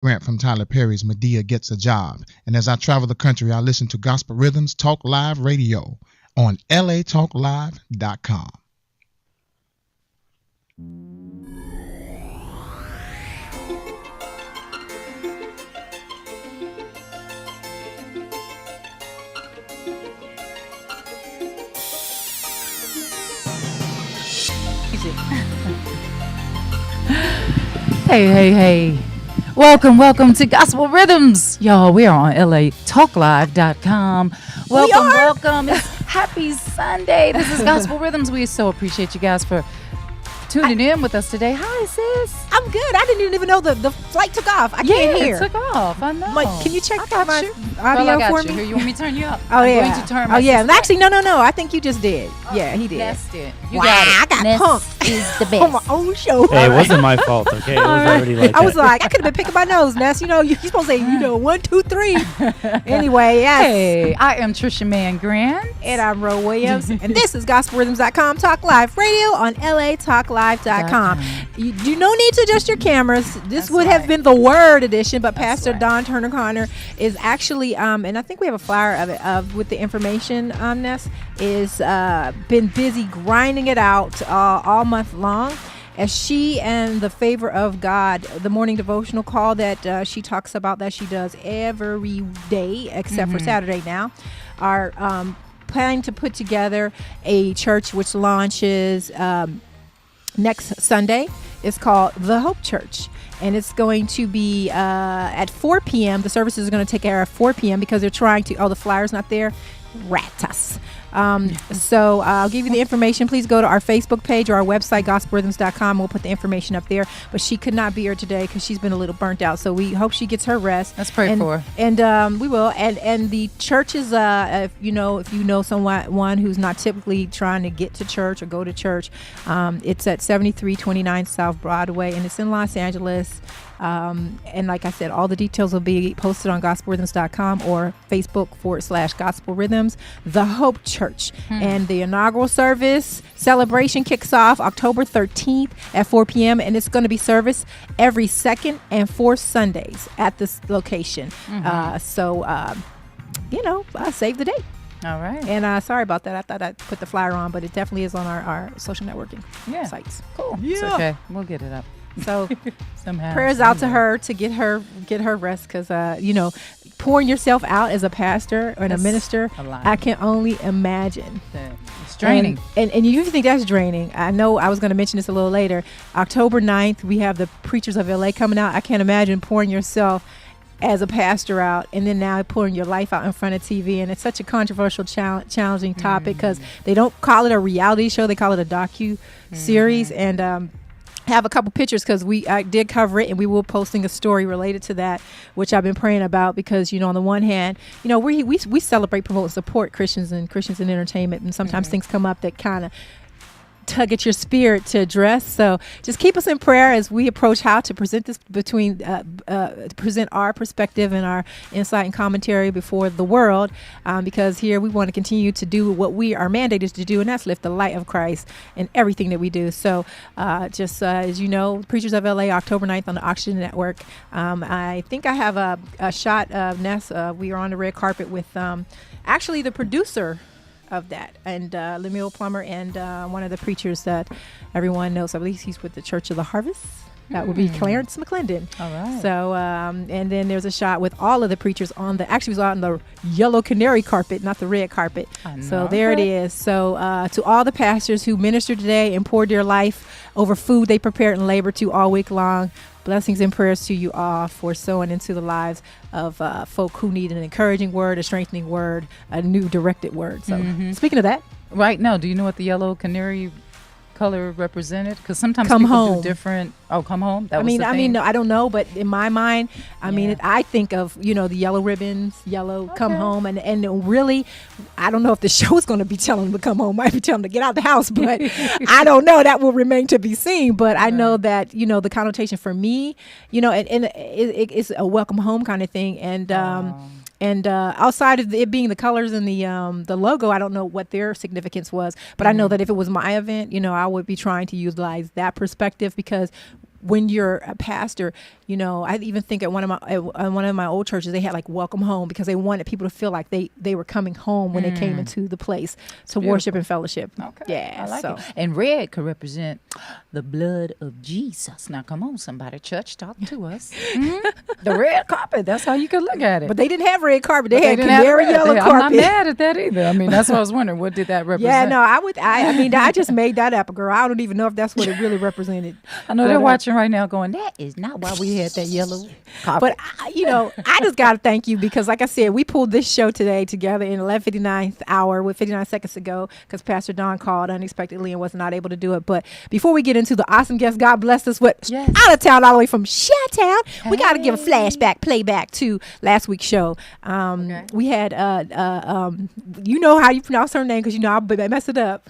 Grant from Tyler Perry's Medea Gets a Job. And as I travel the country, I listen to Gospel Rhythms Talk Live Radio on latalklive.com. Hey. Welcome to Gospel Rhythms. Y'all, we are on latalklive.com. Welcome. It's happy Sunday. This is Gospel Rhythms. We so appreciate you guys for tuning in with us today. Hi, sis. I'm good. I didn't even know the flight took off. I can't hear. It took off. I know. Can you check my audio for me? Here, you want me to turn you up? Oh, I'm yeah. going to turn my Actually, no. I think you just did. Yeah, he did. Ness did. You wow, got it. I got Ness punked is the best. on my own show. Hey, it wasn't my fault, okay? It was already like I was like, I could have been picking my nose, Ness. You know, you're supposed to say, 1, 2, 3. Anyway, yes. Hey, I am Trisha Mann Grant. And I'm Ro Williams. And this is GospelRhythms.com Talk Live Radio on latalklive.com. You do no need to adjust your cameras. This would have been the Word edition, but Pastor Don Turner Connor is actually, and I think we have a flyer of it with the information on this, is been busy grinding it out all month long. As she and the Favor of God, the morning devotional call that she talks about that she does every day except for Saturday now, are planning to put together a church which launches next Sunday. It's called The Hope Church, and it's going to be at 4 p.m. The services are going to take care at 4 p.m. because they're trying to, the flyer's not there. Rat us. So I'll give you the information. Please go to our Facebook page or our website, gospelrhythms.com. We'll put the information up there. But she could not be here today because she's been a little burnt out. So we hope she gets her rest. Let's pray for her. And we will. And the church is, if you know someone who's not typically trying to get to church or go to church, it's at 7329 South Broadway, and it's in Los Angeles. And like I said, all the details will be posted on gospelrhythms.com or Facebook/Gospel Rhythms, The Hope Church. And the inaugural service celebration kicks off October 13th at 4 p.m. And it's going to be service every second and fourth Sundays at this location. Save the date. All right. And sorry about that. I thought I put the flyer on, but it definitely is on our social networking sites. Cool. Yeah. It's okay. We'll get it up. So somehow prayers out to her to get her rest, because pouring yourself out as a pastor and a minister, I can only imagine. It's draining. And you think that's draining. I know I was going to mention this a little later. October 9th, we have the Preachers of LA coming out. I can't imagine pouring yourself as a pastor out and then now pouring your life out in front of TV. And it's such a controversial, challenging topic because they don't call it a reality show. They call it a docu-series. And have a couple pictures because I did cover it, and we will posting a story related to that, which I've been praying about because on the one hand, we celebrate, promote, and support Christians in entertainment, and sometimes things come up that kind of tug at your spirit to address. So just keep us in prayer as we approach how to present this present our perspective and our insight and commentary before the world, because here we want to continue to do what we are mandated to do, and that's lift the light of Christ in everything that we do. So as you know, Preachers of LA, October 9th on the Oxygen Network. I think I have a shot of Ness. We are on the red carpet with actually the producer of that, and Lemuel Plummer, and one of the preachers that everyone knows. I believe he's with the Church of the Harvest. That would be Clarence McClendon. All right. So, and then there's a shot with all of the preachers on the, actually it was on the yellow canary carpet, not the red carpet. So there it is. So to all the pastors who ministered today and poured their life over food they prepared and labored to all week long, blessings and prayers to you all for sowing into the lives of folk who need an encouraging word, a strengthening word, a new directed word. So speaking of that. Right now, do you know what the yellow canary color represented? Because sometimes come people home. do different. Oh, come home. That I was mean, the I thing? mean, no, I don't know, but in my mind, I mean, I think of the yellow ribbons, yellow come home, and really, I don't know if the show's going to be telling them to come home. Might be telling them to get out of the house, but I don't know. That will remain to be seen. But I know that the connotation for me, it's a welcome home kind of thing, and. And outside of it being the colors and the logo, I don't know what their significance was. But I know that if it was my event, I would be trying to utilize that perspective, because when you're a pastor, you know, I even think at one of my old churches, they had like welcome home because they wanted people to feel like they were coming home when they came into the place to worship and fellowship. Okay. Yeah. I like it. And red could represent the blood of Jesus. Now, come on, somebody. Church, talk to us. The red carpet. That's how you could look at it. But they didn't have red carpet. They But had didn't have canary red. yellow I'm carpet. not mad at that either. I mean, that's what I was wondering. What did that represent? Yeah, no, I mean, I just made that up, girl. I don't even know if that's what it really represented. I know But, they're watching right now going, that is not why we had that yellow carpet. But, you know, I just got to thank you because, like I said, we pulled this show today together in 11:59th hour with 59 seconds to go because Pastor Don called unexpectedly and was not able to do it. But before we get into the awesome guest, God blessed us with out of town, all the way from Chi-Town, we got to give a flashback, playback to last week's show. We had, you know how you pronounce her name because, you know, I mess it up.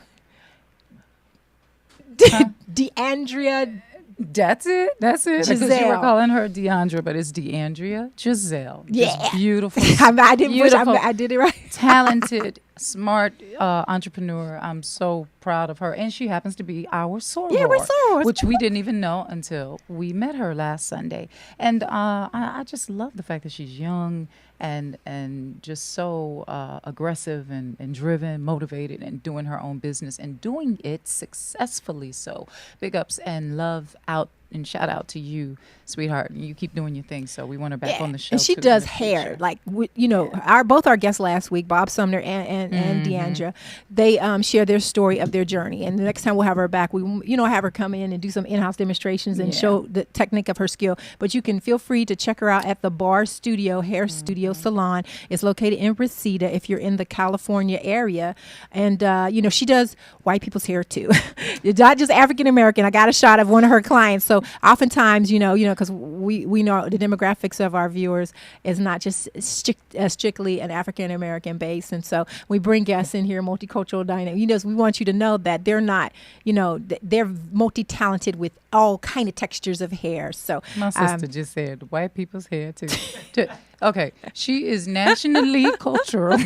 DeAndrea. That's it. Because you were Giselle. calling her Deandra, but it's DeAndrea Giselle. Yeah. Just beautiful. I didn't wish beautiful, I did it right. talented, smart entrepreneur. I'm so proud of her. And she happens to be our soror. Yeah, we're sorors. Which we didn't even know until we met her last Sunday. And I just love the fact that she's young and just so aggressive and driven, motivated, and doing her own business and doing it successfully. So big ups and love out and shout out to you, sweetheart. You keep doing your thing. So we want her back on the show. And she too does in the hair. future. Like, you know, both our guests last week, Bob Sumner and DeAndrea, they share their story of their journey. And the next time we'll have her back, we, you know, have her come in and do some in-house demonstrations and show the technique of her skill. But you can feel free to check her out at the Bar Studio, Hair Studio Salon. It's located in Reseda if you're in the California area. And, you know, she does white people's hair too. It's not just African American. I got a shot of one of her clients. So oftentimes, you know, because we know the demographics of our viewers is not just strictly an African American base, and so we bring guests in here, multicultural dynamic. You know, we want you to know that they're not, you know, they're multi-talented with all kind of textures of hair. So my sister just said white people's hair too. Okay, she is nationally cultural.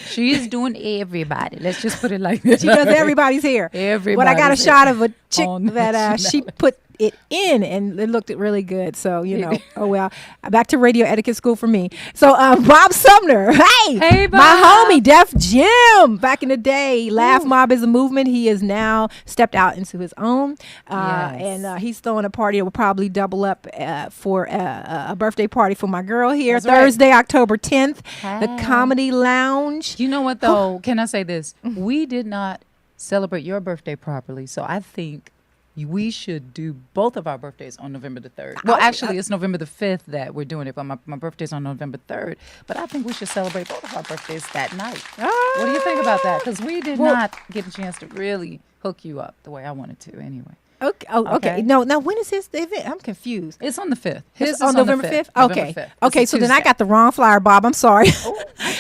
She is doing everybody. Let's just put it like that. She does everybody's hair. But I got a shot of a chick that she put it in and it looked really good. So, you know, oh well. Back to radio etiquette school for me. So Bob Sumner, hey Bob. my homie Def Jim. Back in the day, Laugh Mob is a movement. He is now stepped out into his own, and he's throwing a party that will probably double up for a birthday party for my girl here. That's Thursday, October 10th, the Comedy Lounge. You know what though? Can I say this? We did not celebrate your birthday properly, so I think we should do both of our birthdays on November the 3rd. Well, actually, it's November the 5th that we're doing it, but my birthday's on November 3rd. But I think we should celebrate both of our birthdays that night. What do you think about that? Because we did not get a chance to really hook you up the way I wanted to anyway. Okay. Oh, okay. No. Now, when is his event? I'm confused. It's on the 5th. It's on November 5th? Okay. November 5th. Okay, It's a so then I Tuesday. got the wrong flyer, Bob. I'm sorry.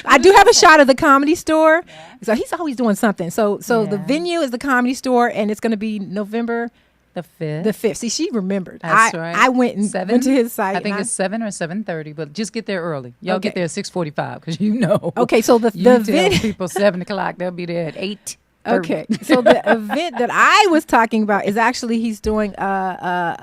I do have a shot of the Comedy Store. So he's always doing something. So the venue is the Comedy Store, and it's going to be November the 5th. the 5th. See, she remembered. That's right. I went and went to his site. I think it's 7 or 7:30, but just get there early. Y'all get there at 6:45 because you know. Okay, so the tell event. people 7 o'clock, they'll be there at 8. Okay, so the event that I was talking about is actually he's doing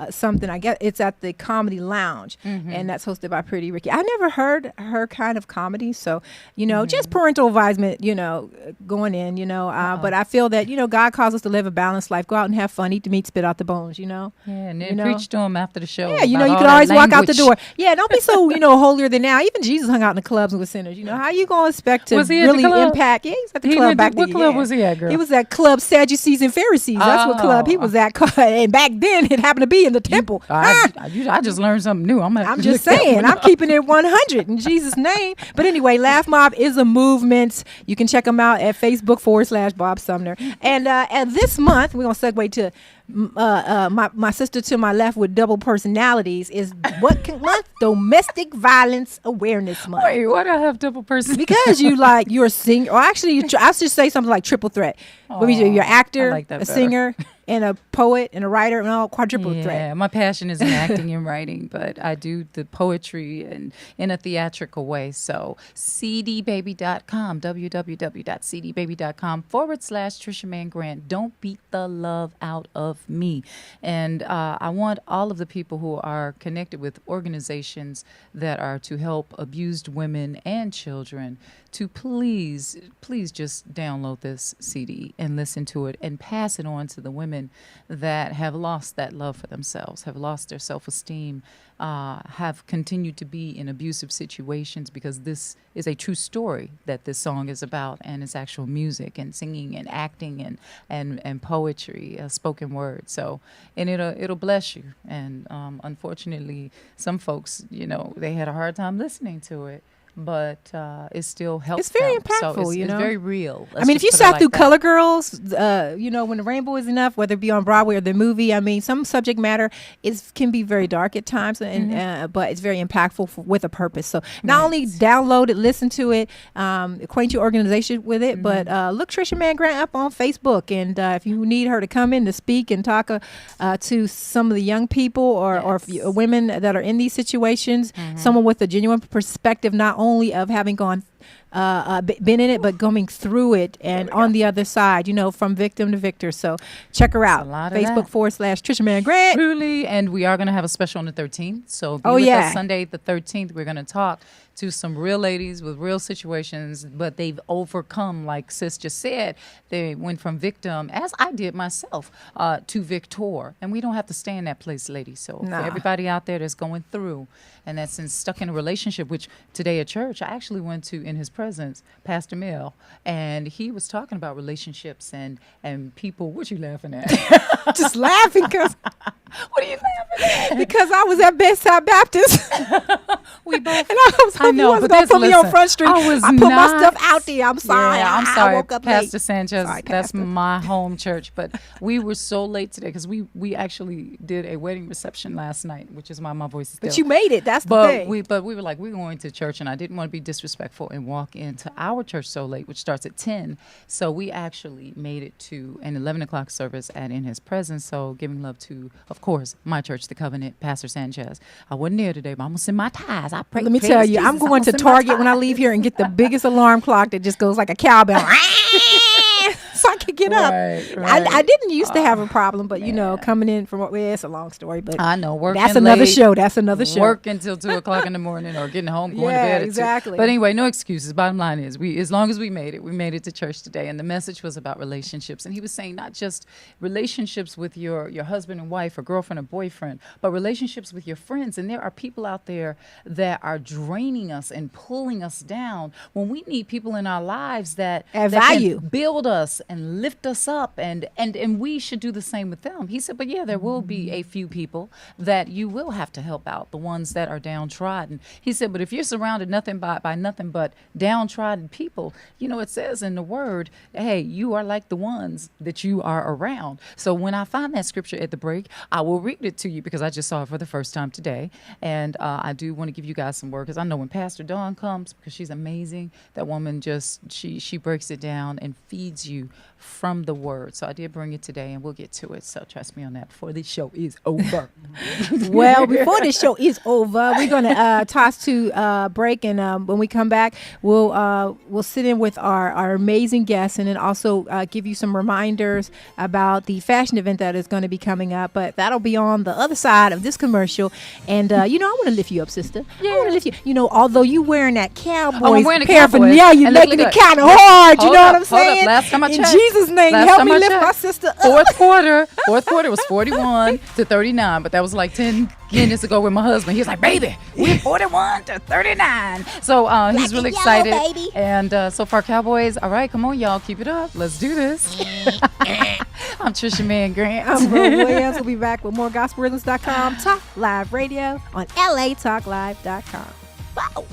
something. I guess it's at the Comedy Lounge, and that's hosted by Pretty Ricky. I never heard her kind of comedy, so you know, just parental advisement, you know, going in, you know. But I feel that, you know, God calls us to live a balanced life. Go out and have fun, eat the meat, spit out the bones, you know. Yeah, and then preach to them after the show. Yeah, you know, about you all can that always walk out the language. door. Yeah, don't be so, you know, holier than now. Even Jesus hung out in the clubs with sinners. You know, how you gonna expect to Was he at the really club? impact? Yeah, he was at the He club went to- back what then. club yeah. was he at, girl? He was at Club Sadducees and Pharisees. That's what club he was at. And back then, it happened to be in the temple. I just learned something new. I'm just saying, I'm keeping it 100 in Jesus' name. But anyway, Laugh Mob is a movement. You can check them out at Facebook.com/Bob Sumner. And this month, we're going to segue to my sister to my left with double personalities is what month? Domestic Violence Awareness Month. Wait, why do I have double person? Because you're a singer, or actually, I should say something like triple threat. What means you're an actor, I like that a better. singer, and a poet and a writer and all quadruple Yeah, threat. my passion is in acting and writing, but I do the poetry and in a theatrical way. So cdbaby.com, www.cdbaby.com/Trisha Mann Grant. Don't beat the love out of me. And I want all of the people who are connected with organizations that are to help abused women and children to please just download this CD and listen to it and pass it on to the women that have lost that love for themselves, have lost their self-esteem, have continued to be in abusive situations, because this is a true story that this song is about, and it's actual music and singing and acting and poetry, spoken word. So, and it'll bless you. And unfortunately, some folks, they had a hard time listening to it. But it still helps. It's very them. impactful, So it's know. It's very real. I mean, if you sat through Color Girls, when the rainbow is enough, whether it be on Broadway or the movie, I mean, some subject matter can be very dark at times, and but it's very impactful with a purpose. So not only download it, listen to it, acquaint your organization with it, but look Trisha Mann Grant up on Facebook, and if you need her to come in to speak and talk to some of the young people or women that are in these situations, someone with a genuine perspective, not only of having been in it, but going through it and on the other side, from victim to victor. So check her out. Facebook.com/Trisha Mann Grant. Truly, and we are going to have a special on the 13th. So be with us Sunday the 13th. We're going to talk to some real ladies with real situations, but they've overcome, like Sis just said. They went from victim, as I did myself, to victor. And we don't have to stay in that place, ladies. So for everybody out there that's going through and that's stuck in a relationship, which today at church, I actually went to, in his presence, Pastor Mill, and he was talking about relationships and people. What you laughing at? Just laughing because... What are you laughing at? Because I was at Bedside Baptist. We both. And I was hoping you wasn't going to put me on Front Street. I put my stuff out there. I'm sorry. Yeah, I'm sorry. I woke up Pastor late. Sanchez, Sorry, that's Pastor. my home church. But we were so late today because we actually did a wedding reception last night, which is why my voice is still. But you made it. That's the thing. We were like, we're going to church, and I didn't want to be disrespectful and walk into our church so late, which starts at 10. So we actually made it to an 11 o'clock service in his presence. So giving love to, of course, my church, the Covenant, Pastor Sanchez. I wasn't there today, but I'm going to send my tithes. I pray. Let me tell you, I'm going to Target when I leave here and get the biggest alarm clock that just goes like a cowbell. So I could get up. Right. I didn't used to have a problem, but coming in from it's a long story. But I know working. That's another late, show. That's another show. Work until 2 o'clock in the morning, or getting home, going to bed at 2. Exactly. But anyway, no excuses. Bottom line is, as long as we made it to church today, and the message was about relationships. And he was saying not just relationships with your husband and wife, or girlfriend or boyfriend, but relationships with your friends. And there are people out there that are draining us and pulling us down when we need people in our lives that value, can build us and lift us up, and we should do the same with them. He said, but there will be a few people that you will have to help out, the ones that are downtrodden. He said, but if you're surrounded by nothing but downtrodden people, it says in the word, hey, you are like the ones that you are around. So when I find that scripture at the break, I will read it to you, because I just saw it for the first time today. And I do want to give you guys some word, because I know when Pastor Dawn comes, because she's amazing, that woman just, she breaks it down and feeds you from the word. So I did bring it today, and we'll get to it. So trust me on that before this show is over. Well, before this show is over, we're going to toss to break, and when we come back, we'll sit in with our amazing guests, and then also give you some reminders about the fashion event that is going to be coming up. But that'll be on the other side of this commercial. And I want to lift you up, sister. Yeah. I want to lift you. Although you wearing that Cowboys I'm wearing a paraphernalia, Cowboys, you're and look making it good. kind of hard. You know what I'm saying? Hold up. Last time I in checked. Jesus' name, Last help time me I lift checked. my sister up. Fourth quarter was 41 to 39, but that was like 10 minutes ago with my husband. He was like, baby, we're 41 to 39. So he's really excited. Baby. And so far, Cowboys, all right, come on, y'all, keep it up. Let's do this. I'm Trisha Mann Grant. I'm Rose Williams. We'll be back with more gospelrhythms.com, Talk Live Radio on latalklive.com. Wow.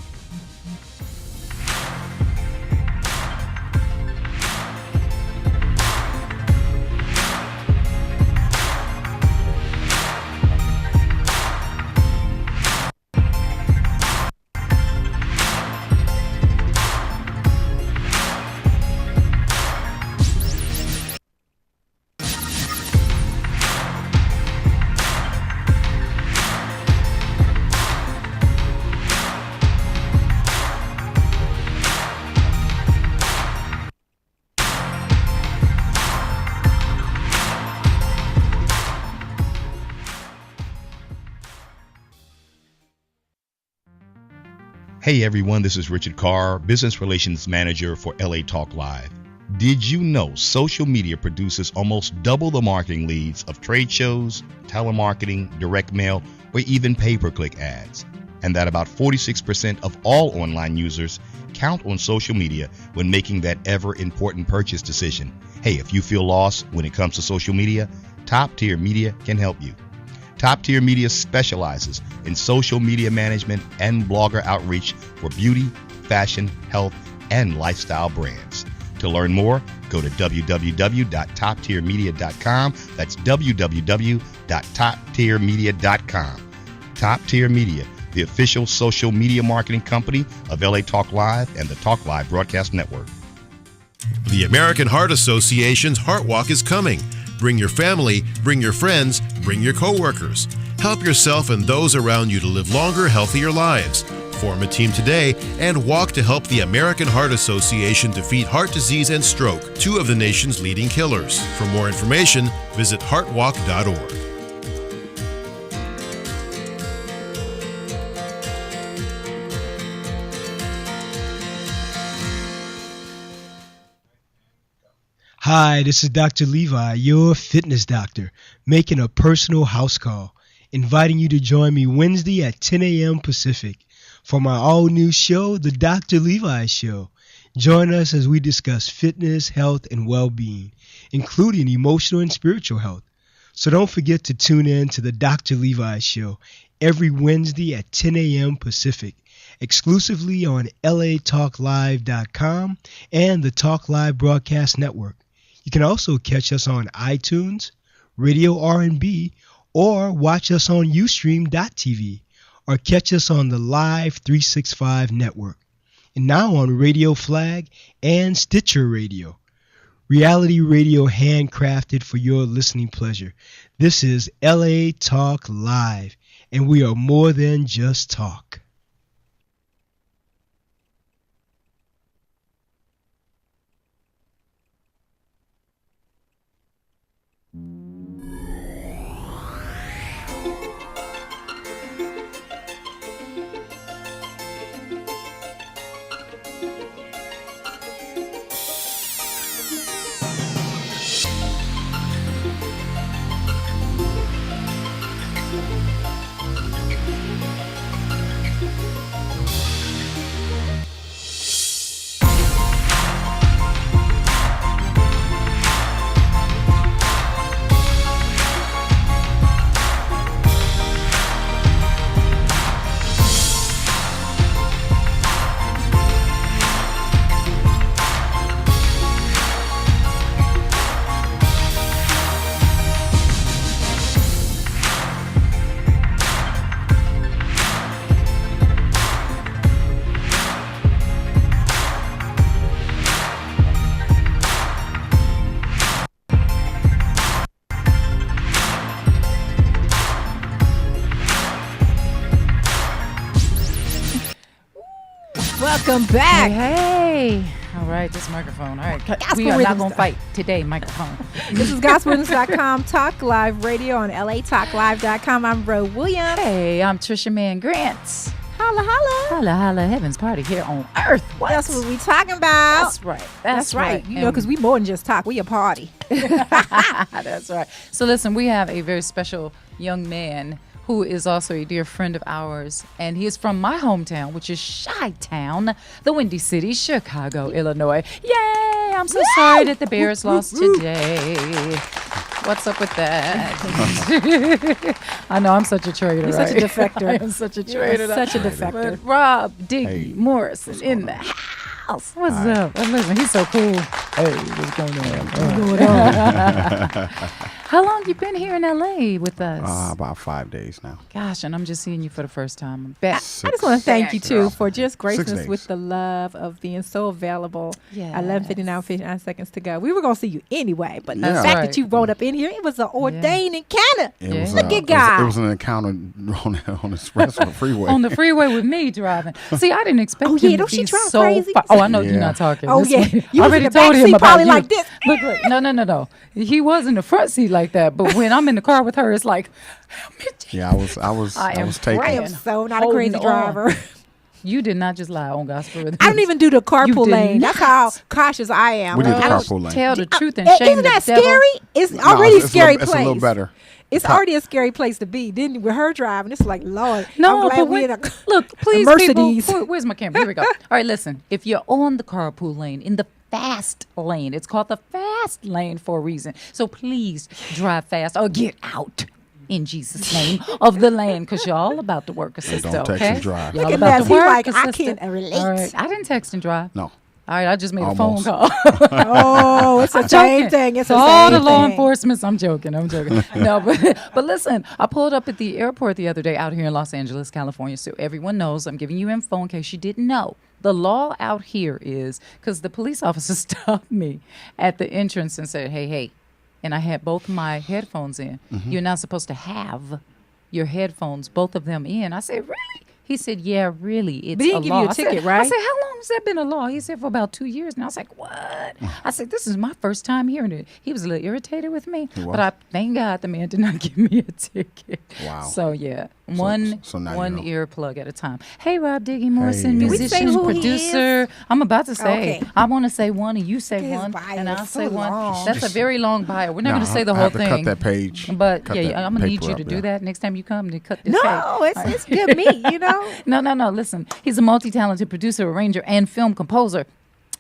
Hey everyone, this is Richard Carr, Business Relations Manager for LA Talk Live. Did you know social media produces almost double the marketing leads of trade shows, telemarketing, direct mail, or even pay-per-click ads? And that about 46% of all online users count on social media when making that ever-important purchase decision. Hey, if you feel lost when it comes to social media, Top Tier Media can help you. Top Tier Media specializes in social media management and blogger outreach for beauty, fashion, health, and lifestyle brands. To learn more, go to www.toptiermedia.com. That's www.toptiermedia.com. Top Tier Media, the official social media marketing company of LA Talk Live and the Talk Live Broadcast Network. The American Heart Association's Heart Walk is coming. Bring your family, bring your friends, bring your coworkers. Help yourself and those around you to live longer, healthier lives. Form a team today and walk to help the American Heart Association defeat heart disease and stroke, two of the nation's leading killers. For more information, visit heartwalk.org. Hi, this is Dr. Levi, your fitness doctor, making a personal house call, inviting you to join me Wednesday at 10 a.m. Pacific for my all-new show, The Dr. Levi Show. Join us as we discuss fitness, health, and well-being, including emotional and spiritual health. So don't forget to tune in to The Dr. Levi Show every Wednesday at 10 a.m. Pacific, exclusively on latalklive.com and the Talk Live Broadcast Network. You can also catch us on iTunes, Radio R&B, or watch us on Ustream.tv, or catch us on the Live 365 network, and now on Radio Flag and Stitcher Radio. Reality radio handcrafted for your listening pleasure. This is LA Talk Live, and we are more than just talk. Welcome back. Hey. All right, this microphone. All right, we are not going to fight today, microphone. This is GospelRhythms.com, Talk Live Radio on LATalkLive.com. I'm Ro Williams. Hey, I'm Trisha Mann Grants. Holla, holla. Holla, holla, heaven's party here on earth. What? That's what we talking about. That's right. That's right. You know, because we more than just talk. We a party. That's right. So listen, we have a very special young man who is also a dear friend of ours, and he is from my hometown, which is Chi-Town, the Windy City, Chicago, Illinois. Yay! I'm so sorry that the Bears lost today. What's up with that? I know I'm such a traitor. You're right? such a defector. I'm such a traitor. Such a defector. But Rob Diggy Morrison in the house. What's up? Listen, he's so cool. Hey, what's going on? What's going on? How long you been here in LA with us? About 5 days now. Gosh, and I'm just seeing you for the first time. I'm back. I just want to thank you, too, for just gracing 6 us days. with the love of being so available. Yes. 59 seconds to go. We were going to see you anyway, but the Yeah. fact Right. that you rolled up in here, it was an ordained encounter. It was, Look at God. It was an encounter on the express on the freeway. On the freeway with me driving. See, I didn't expect Oh, him yeah, to don't be she drive so crazy? Oh, I know you're Yeah. not talking. Oh, This yeah. way. You I was already in the told back him seat about probably you. like this. Look, no. He was in the front seat like that, but when I'm in the car with her, it's like, Yeah, I was I am taking. I am praying. so not a Holding crazy on. driver. You did not just lie on Gospel Rhythms. I don't even do the You carpool did lane. That's not. how cautious I am. We did the I don't- carpool lane. Tell the truth and shame Isn't the that devil. scary? It's No, already a it's scary It's place. a little better. It's already a scary place to be. Then with her driving, it's like, Lord, No, I'm glad but we in a look, please, Mercedes. people. Where's my camera? Here we go. All right, listen. If you're on the carpool lane, in the fast lane, it's called the fast lane for a reason. So please drive fast or get out. In Jesus' name of the lane, because y'all about to work a sister, don't text okay? and drive. Y'all Look at about that. to He's work like, a I sister. can't relate. All right, I didn't text and drive. No. All right, I just made Almost. a phone call. Oh, it's the same thing. It's So the all same the law thing. enforcement. I'm joking. No, but listen, I pulled up at the airport the other day out here in Los Angeles, California. So everyone knows I'm giving you info in case you didn't know. The law out here is because the police officer stopped me at the entrance and said, hey, and I had both my headphones in. You're not supposed to have your headphones, both of them in. I said, really? He said, yeah, really. It's But he didn't a give law. you a I said- ticket, right? I said, how long has that been a law? He said, for about 2 years. And I was like, what? I said, this is my first time hearing it. He was a little irritated with me. He was? But I thank God the man did not give me a ticket. Wow. So, yeah, one so now you know. earplug at a time. Hey, Rob Diggy Morrison, Hey. Did we say musician, who he producer. I'm about to say. Okay. I want to say one and you say His one. bio And I'll is say so one. long. That's a very long bio. We're not No, going to say the I whole have to thing. cut that page. But Cut yeah, that I'm gonna need paper you to up do there. that next time you come to cut this page. No, it's good meat, you know. No. Listen, he's a multi-talented producer, arranger, and film composer.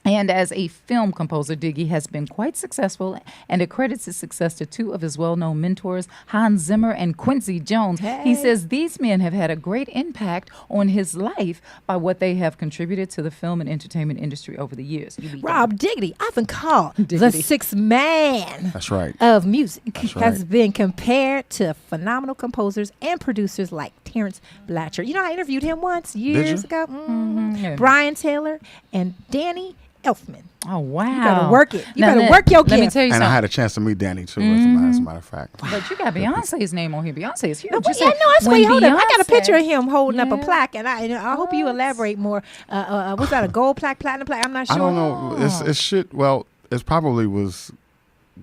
And as a film composer, Diggy has been quite successful and accredits his success to two of his well-known mentors, Hans Zimmer and Quincy Jones. He says these men have had a great impact on his life by what they have contributed to the film and entertainment industry over the years. Rob Diggy, often called the Diggity. sixth man That's right. of music, That's has right. been compared to phenomenal composers and producers like Terrence Blatcher. You know, I interviewed him once years you? ago. Yeah. Brian Taylor and Danny Elfman. Oh, wow. You gotta work it. You Now, better work your Let me gift. tell you And something. I had a chance to meet Danny too, as a matter of fact. But you got Beyonce's name on here. Beyonce is huge. No, You but said yeah, no, that's when wait, hold up. I got a Beyonce- picture of him holding up a Yeah. plaque, and I hope you elaborate more. Was that a gold plaque, platinum plaque? I'm not sure. I don't know. It should. Well, it probably was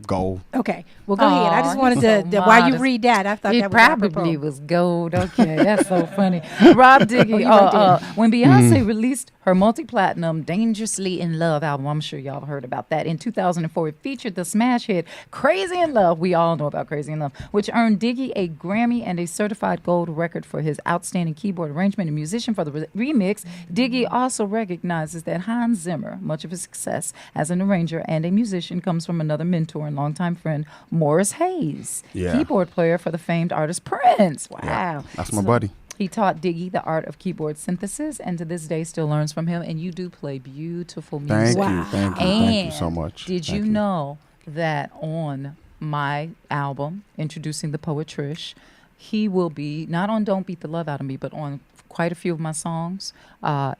gold. Okay, well, go ahead. I just Aw, wanted he's so while you modest. read that, I thought It that was probably apropos. was gold. Okay, that's so funny. Rob Diggy, you right there. when Beyonce released her multi-platinum Dangerously in Love album, I'm sure y'all heard about that. In 2004, it featured the smash hit Crazy in Love. We all know about Crazy in Love, which earned Diggy a Grammy and a certified gold record for his outstanding keyboard arrangement and musician for the remix. Diggy also recognizes that Hans Zimmer, much of his success as an arranger and a musician, comes from another mentor and longtime friend, Morris Hayes, Yeah. keyboard player for the famed artist Prince. Wow. Yeah, that's my buddy. He taught Diggy the art of keyboard synthesis and to this day still learns from him. And you do play beautiful music. Thank you. Thank you. Thank you so much. Did Thank you know that on my album, Introducing the Poet Trish, he will be not on Don't Beat the Love Out of Me, but on quite a few of my songs.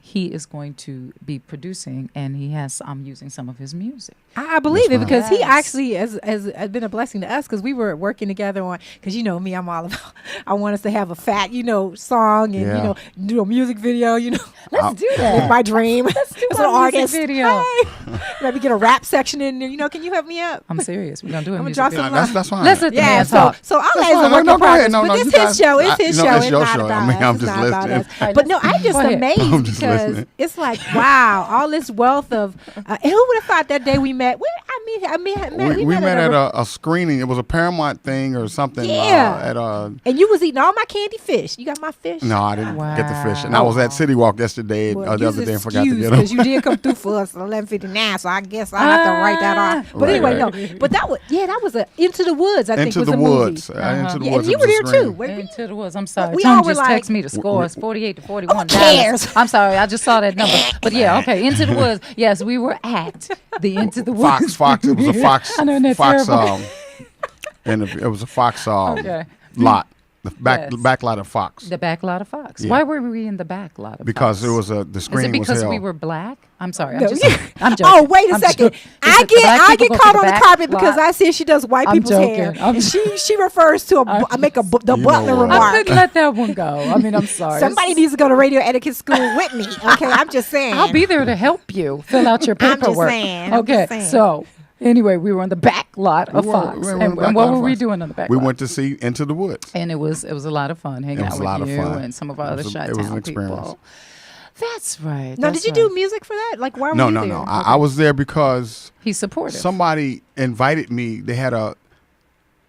He is going to be producing, and I'm using some of his music. I believe it because he Yes. actually has been a blessing to us because we were working together on, because you know me, I'm all about, I want us to have a fat, song and, Yeah. do a music video, Let's do It's that. my dream. Let's do As a an music artist. video. Hey, maybe get a rap section in there. Can you help me up? I'm serious. We're going to do a I'm gonna music drop video. some That's fine. Let's let the Yeah, man so talk. I'll That's let fine. the work No, in go ahead. progress. No, But no, this you his guys- show. It's his show. it's your not show. about I mean, us. I'm It's just not about listening. us. All right, But no, let's- I'm just go ahead. amazed I'm just because listening. it's like, wow, all this wealth of. And who would have thought that day we met? We met at a screening. It was a Paramount thing or something. Yeah. And you was eating all my candy fish. You got my fish. No, I didn't get the fish. And I Wow. was at City Walk yesterday, Well, the other day, and forgot to get them. because you did come through for us at 11:59, so I guess I have to write that off. But Right, anyway, right. no. But that was a Into the Woods. I think Into was the a movie. Woods. Into the Yeah, Woods. and it you was were a there too. screening. What- Into the woods. I'm sorry. We Tony all were just like- texted me to score. It's 48-41. Who cares? I'm sorry. I just saw that number. But yeah, okay. Into the woods. Yes, we were at the Into the Woods. Fox. It was a Fox. I know, isn't that Fox. terrible? And it was a Fox Okay. lot. The Yes. back lot of Fox. The back lot of Fox. Yeah. Why were we in the back lot of Because Fox? it was the Is screening it was because held. we were black? I'm sorry. No. I'm joking. Oh, wait a I'm second. joking. Is I it the black get people go caught to on the back carpet because lot? I said she does white I'm people's joking. hair. I'm- And she refers to the You know butler what? I remark. couldn't let that one go. I mean, I'm sorry. Somebody needs to go to radio etiquette school with me. Okay, I'm just saying. I'll be there to help you fill out your I'm just paperwork. saying, I'm Okay, just saying. so anyway, we were in the back lot of Fox. we were in And the back what lot were of we Fox. doing in the back We lot? went to see Into the Woods. And it was a lot of fun hanging It out was with a lot of you fun. and some of our It other was a- Chi it was an Town experience. people. That's right. Now, that's did you right. do music for that? Like, why were No, you no, there? no. I was there because He's supportive. somebody invited me. They had a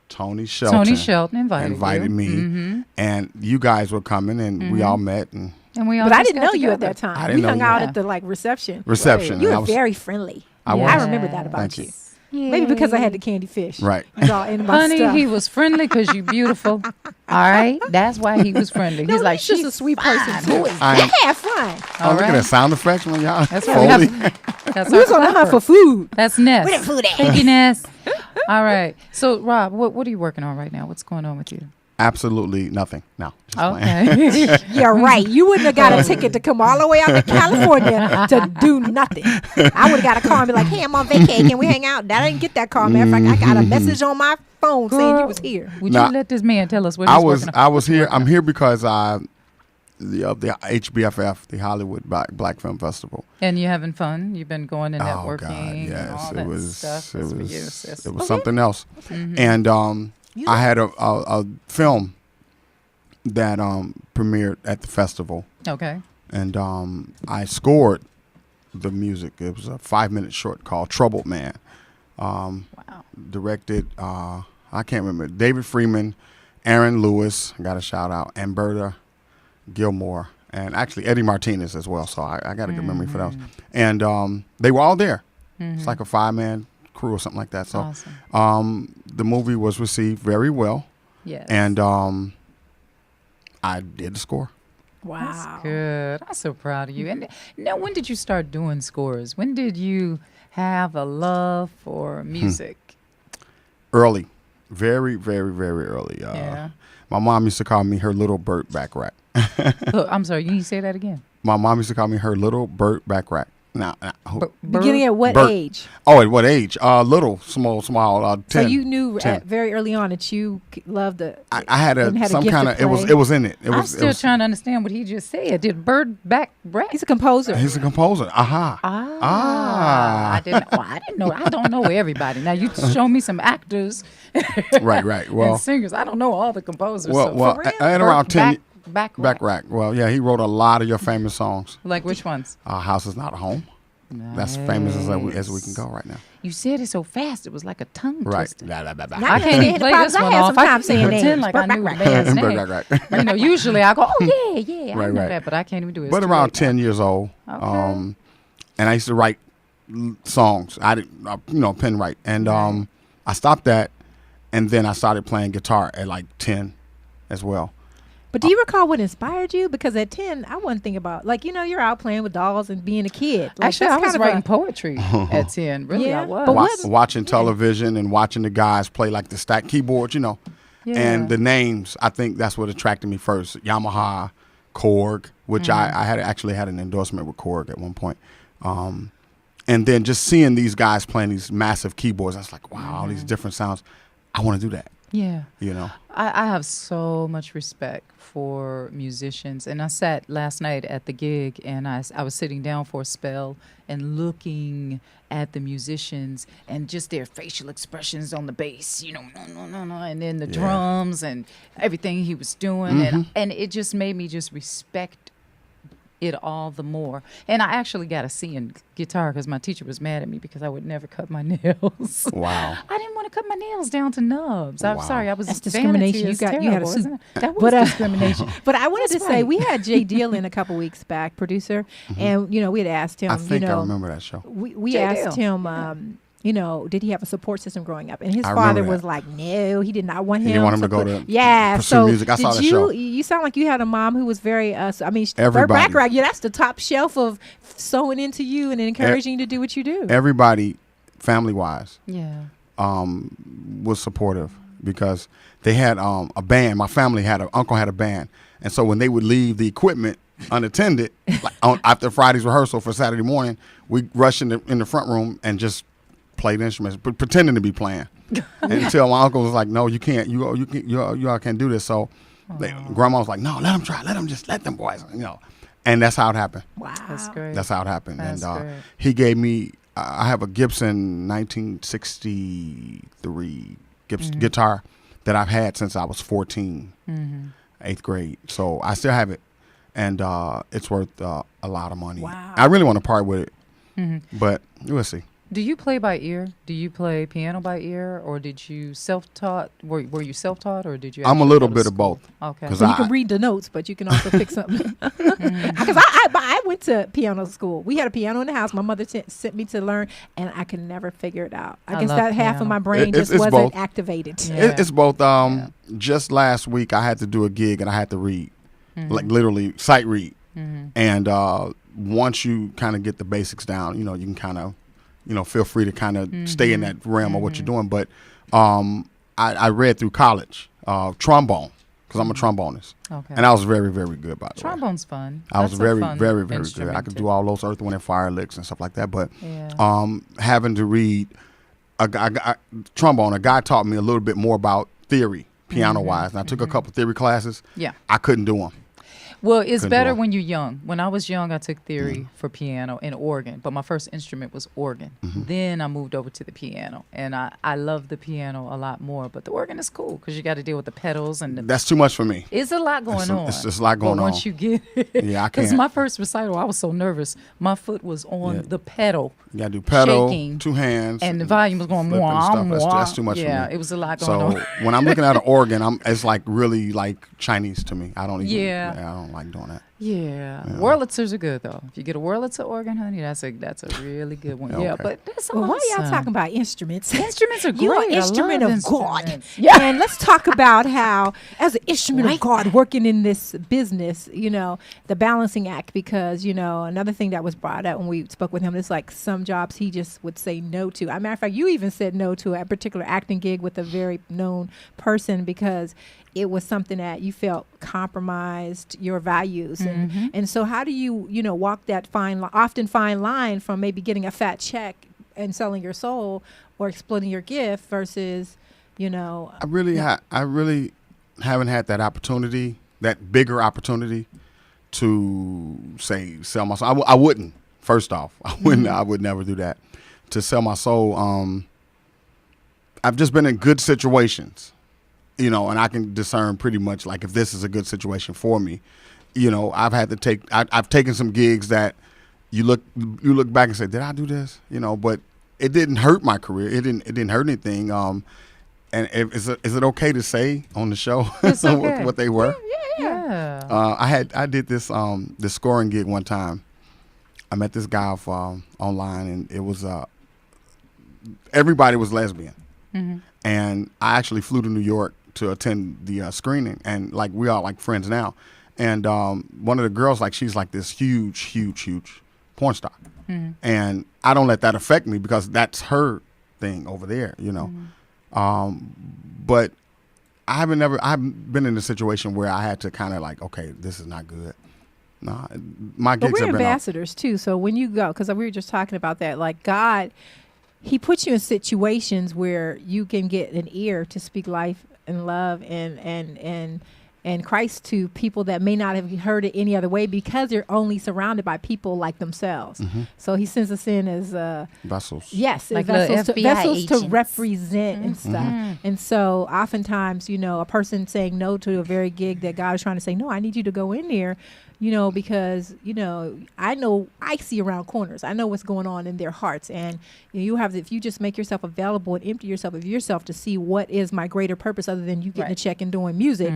Tony Shelton. Tony Shelton invited me, Mm-hmm. and you guys were coming, and we all met and And we all But I just didn't got know you at together. that time. I didn't We know hung you. out Yeah. at the reception. reception. You and I were was very friendly. I was. I remember that about Thank you. Maybe because I had the candy fish. Right. You was all in my Honey, stuff. he was friendly because you beautiful. All right, that's why he was friendly. No, He's like, she's just she's a sweet person too. I- Yeah, fun. Oh, look at right. the sound effects when y'all. That's right. Foley. That's We our was on the hunt clapper. for food. That's Ness. Where the food at? Thank you, Ness. All right. So, Rob, what are you working on right now? What's going on with you? Absolutely nothing. No. Just playing. Okay. You're right. You wouldn't have got a ticket to come all the way out to California to do nothing. I would have got a call and be like, hey, I'm on vacation. Can we hang out? I didn't get that call. Matter of fact, I got a message on my phone saying you was here. Would Nah. you let this man tell us what I he's was working on? I was here. I'm here because the HBFF, the Hollywood Black Film Festival. And you're having fun. You've been going and Oh networking God, and yes, all it that was. stuff. It That's for was. you, sis. It was something else. And I had a film that premiered at the festival, Okay. and I scored the music. It was a 5-minute short called "Troubled Man." Wow. Directed, I can't remember, David Freeman, Aaron Lewis, I got a shout out, and Berta Gilmore, and actually Eddie Martinez as well. So I got a good memory for those. And they were all there. It's like a 5-man crew or something like that. So Awesome. the movie was received very well, Yes. and I did the score. Wow. That's good. I'm so proud of you. And now, when did you start doing scores? When did you have a love for music? Early, very, very, very early. Yeah. My mom used to call me her little Burt Bacharach. Look, I'm sorry. You need to say that again. My mom used to call me her little Burt Bacharach. Now, Beginning at what Bert. age? oh, at what age? Little, small, 10. So you knew 10. very early on that you loved the. I had and had a some gift kind to of it was play. in it. It I'm was. still trying to understand what he just said. Did Bird back rap? He's a composer. He's a composer. Aha. I didn't. Well, I didn't know. I don't know everybody. Now you show me some actors Right. Well, and singers. I don't know all the composers. well, so well. for real? At around Burt 10. Bacharach. Bacharach. Well, yeah, he wrote a lot of your famous songs. Like which ones? House is Not a Home. That's famous as we can go right now. You said it so fast. It was like a tongue Right. twister. Blah, blah, blah, blah. Now I you can't even the play problems this I one had off. I sometimes can saying pretend names. like I knew the Burt man's Burt name. Bacharach. You know, usually I go, oh yeah, I Right, know right. that, but I can't even do it. It's But too around late now. 10 years old. Okay. And I used to write songs. I didn't, pen write. And I stopped that, and then I started playing guitar at like 10 as well. But do you recall what inspired you? Because at 10, I wasn't thinking about, you're out playing with dolls and being a kid. Like, Actually, I that's was kind of writing poetry at 10. Really, Yeah, I was. but Wa- what- watching television and watching the guys play like the stack keyboards, Yeah. and the names. I think that's what attracted me first. Yamaha, Korg, which I had actually had an endorsement with Korg at one point. And then just seeing these guys playing these massive keyboards, I was like, wow, all these different sounds. I want to do that. Yeah. I I have so much respect for musicians. And I sat last night at the gig and I was sitting down for a spell and looking at the musicians and just their facial expressions on the bass, no, and then the drums and everything he was doing. And it just made me just respect it all the more. And I actually got a C in guitar because my teacher was mad at me because I would never cut my nails. Wow. I didn't want to cut my nails down to nubs. I'm Wow. sorry. I was That's vanity discrimination. is You had a terrible, suit. isn't it? That was But, discrimination. But I wanted That's to say, right. we had Jay Deal in a couple weeks back, producer, and, we had asked him, I think I remember that show. we Jay asked Dale. him, did he have a support system growing up? And his I father remember was that. like, no, he did not want him. He didn't want him to go to pursue so music. I saw did that show. You sound like you had a mom who was very, Burt Everybody. Bacharach, that's the top shelf of sewing into you and encouraging you to do what you do. Everybody, family-wise, Yeah. was supportive because they had a band. My family uncle had a band, and so when they would leave the equipment unattended, after Friday's rehearsal for Saturday morning, we rush in the front room and just play the instruments, but pretending to be playing. Until my uncle was like, "No, you can't. You all can't do this." So, Grandma was like, "No, let them try. Let them boys." And that's how it happened. Wow. That's great. That's how it happened. That's and great. he gave me. I have a Gibson 1963 guitar that I've had since I was 14, 8th grade. So I still have it, and it's worth a lot of money. Wow. I really want to part with it, but we'll see. Do you play by ear? Do you play piano by ear, or did you self-taught? Were you self-taught, or did you? I'm a actually little go to bit of school? both. Okay. 'Cause So you can read the notes, but you can also pick something. Because I went to piano school. We had a piano in the house. My mother sent me to learn, and I could never figure it out. I guess love that half of piano. my brain It's just wasn't both. activated. Yeah. It's both. Just last week I had to do a gig and I had to read, like literally sight read. And once you kind of get the basics down, you can kind of, feel free to kind of stay in that realm of what you're doing. But I read through college trombone because I'm a trombonist, Okay. and I was very, very good, by the way. Trombone's fun. I was That's a very, fun very, very good. instrument I could to- do all those Earth, Wind, and Fire licks and stuff like that. But Yeah. having to read trombone, a guy taught me a little bit more about theory, piano-wise. And I took a couple theory classes. Yeah. I couldn't do them. Well, it's Couldn't better do 'em. when you're young. When I was young, I took theory for piano and organ, but my first instrument was organ. Then I moved over to the piano, and I love the piano a lot more. But the organ is cool because you got to deal with the pedals and the. That's too much for me. It's a lot going on. It's just a lot going but on. once you get Yeah, I Because can't. my first recital, I was so nervous. My foot was on Yeah. the pedal. You got to do pedal, Shaking. 2 hands. And the volume was going flip and mwah, stuff. That's mwah. too much Yeah, for me. it was a lot going So on. when I'm looking at an organ, it's like really like Chinese to me. I don't even. Yeah. I don't like doing that. Yeah. Wurlitzers are good though. If you get a Wurlitzer organ, honey, that's a really good one. Okay. Yeah, but that's Well, awesome. why y'all talking about instruments? Instruments are You're great. an I instrument love of God. instruments. Yeah. And let's talk about how, as an instrument of God working in this business, the balancing act, because, another thing that was brought up when we spoke with him is like some jobs he just would say no to. As a matter of fact, you even said no to a particular acting gig with a very known person because it was something that you felt compromised your values. And so how do you, walk that often fine line from maybe getting a fat check and selling your soul or exploiting your gift versus, I really haven't had that opportunity, that bigger opportunity, to say sell my soul. I wouldn't. First off, I wouldn't. I would never do that. To sell my soul. I've just been in good situations, and I can discern pretty much like if this is a good situation for me. I've had to take. I've taken some gigs that you look back and say, did I do this? But it didn't hurt my career. It didn't hurt anything. And is it okay to say on the show It's okay. what they were? Yeah. I did this scoring gig one time. I met this guy online, and it was everybody was lesbian, and I actually flew to New York to attend the screening, and like we are like friends now. And one of the girls, like she's like this huge porn star, and I don't let that affect me because that's her thing over there, But I haven't been in a situation where I had to kind of like, okay, this is not good. No, my But gigs we're have been ambassadors too. So when you go, because we were just talking about that, like God, He puts you in situations where you can get an ear to speak life and love and Christ to people that may not have heard it any other way because they're only surrounded by people like themselves. So He sends us in as vessels. yes, Like vessels, little to, FBI vessels to agents. represent and stuff. And so oftentimes, a person saying no to a very gig that God is trying to say, no, I need you to go in there, because, I see around corners. I know what's going on in their hearts. And if you just make yourself available and empty yourself of yourself to see what is my greater purpose other than you getting a check and doing music,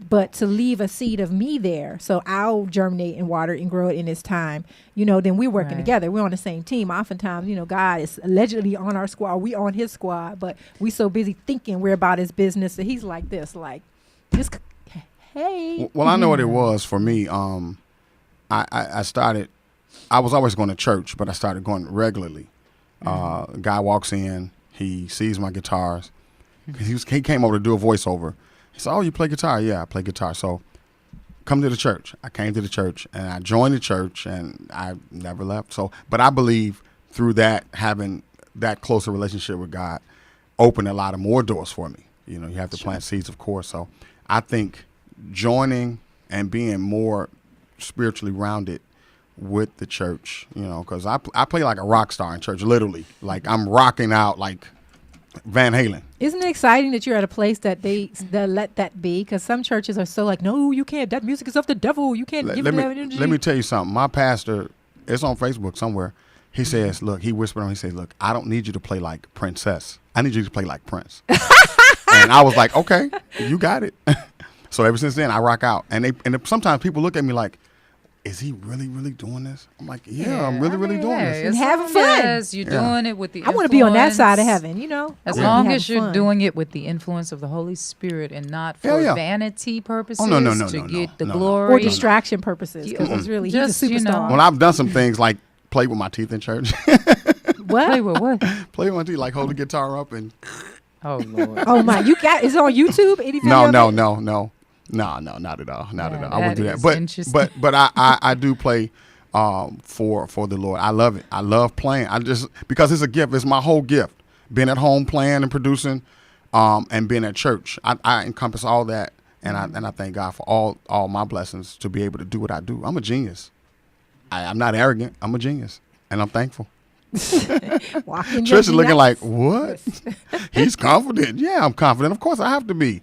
but to leave a seed of me there. So I'll germinate and water and grow it in its time, then we're working together. We're on the same team. Oftentimes, God is allegedly on our squad. We on His squad, but we so busy thinking we're about His business that He's like this, like just, hey. Well, I know what it was for me. I started. I was always going to church, but I started going regularly. A guy walks in. He sees my guitars. He came over to do a voiceover. He said, "Oh, you play guitar?" "Yeah, I play guitar." So, come to the church. I came to the church, and I joined the church, and I never left. So, but I believe through that, having that closer relationship with God, opened a lot of more doors for me. You have to plant seeds, of course. So, I think joining and being more spiritually rounded with the church, because I play like a rock star in church, literally. Like I'm rocking out like Van Halen. Isn't it exciting that you're at a place that they let that be? Because some churches are so like, no, you can't. That music is of the devil. You can't give it that energy. Let me tell you something. My pastor, it's on Facebook somewhere. He says, look, he whispered on. He says, look, I don't need you to play like Princess. I need you to play like Prince. And I was like, okay, you got it. So ever since then, I rock out. And sometimes people look at me like, is he really, really doing this? I'm like, yeah, I'm really, really doing this. And having fun. As you're doing it with the I want to be on that side of heaven, As long as you're doing it with the influence of the Holy Spirit and not for vanity purposes to get the glory. Or distraction purposes, because it's really, he's a superstar. Well, I've done some things like play with my teeth in church. What? Play with what? Play with my teeth, like hold the guitar up and... Oh, Lord. Oh, my. Is it on YouTube? Any video No, of it? no, not at all. Not at all. I wouldn't do that. But But I do play for the Lord. I love it. I love playing. Because it's a gift. It's my whole gift. Being at home playing and producing, and being at church. I encompass all that, and I thank God for all my blessings to be able to do what I do. I'm a genius. I'm not arrogant. I'm a genius, and I'm thankful. Trish is looking like, what? He's confident. Yeah, I'm confident. Of course, I have to be.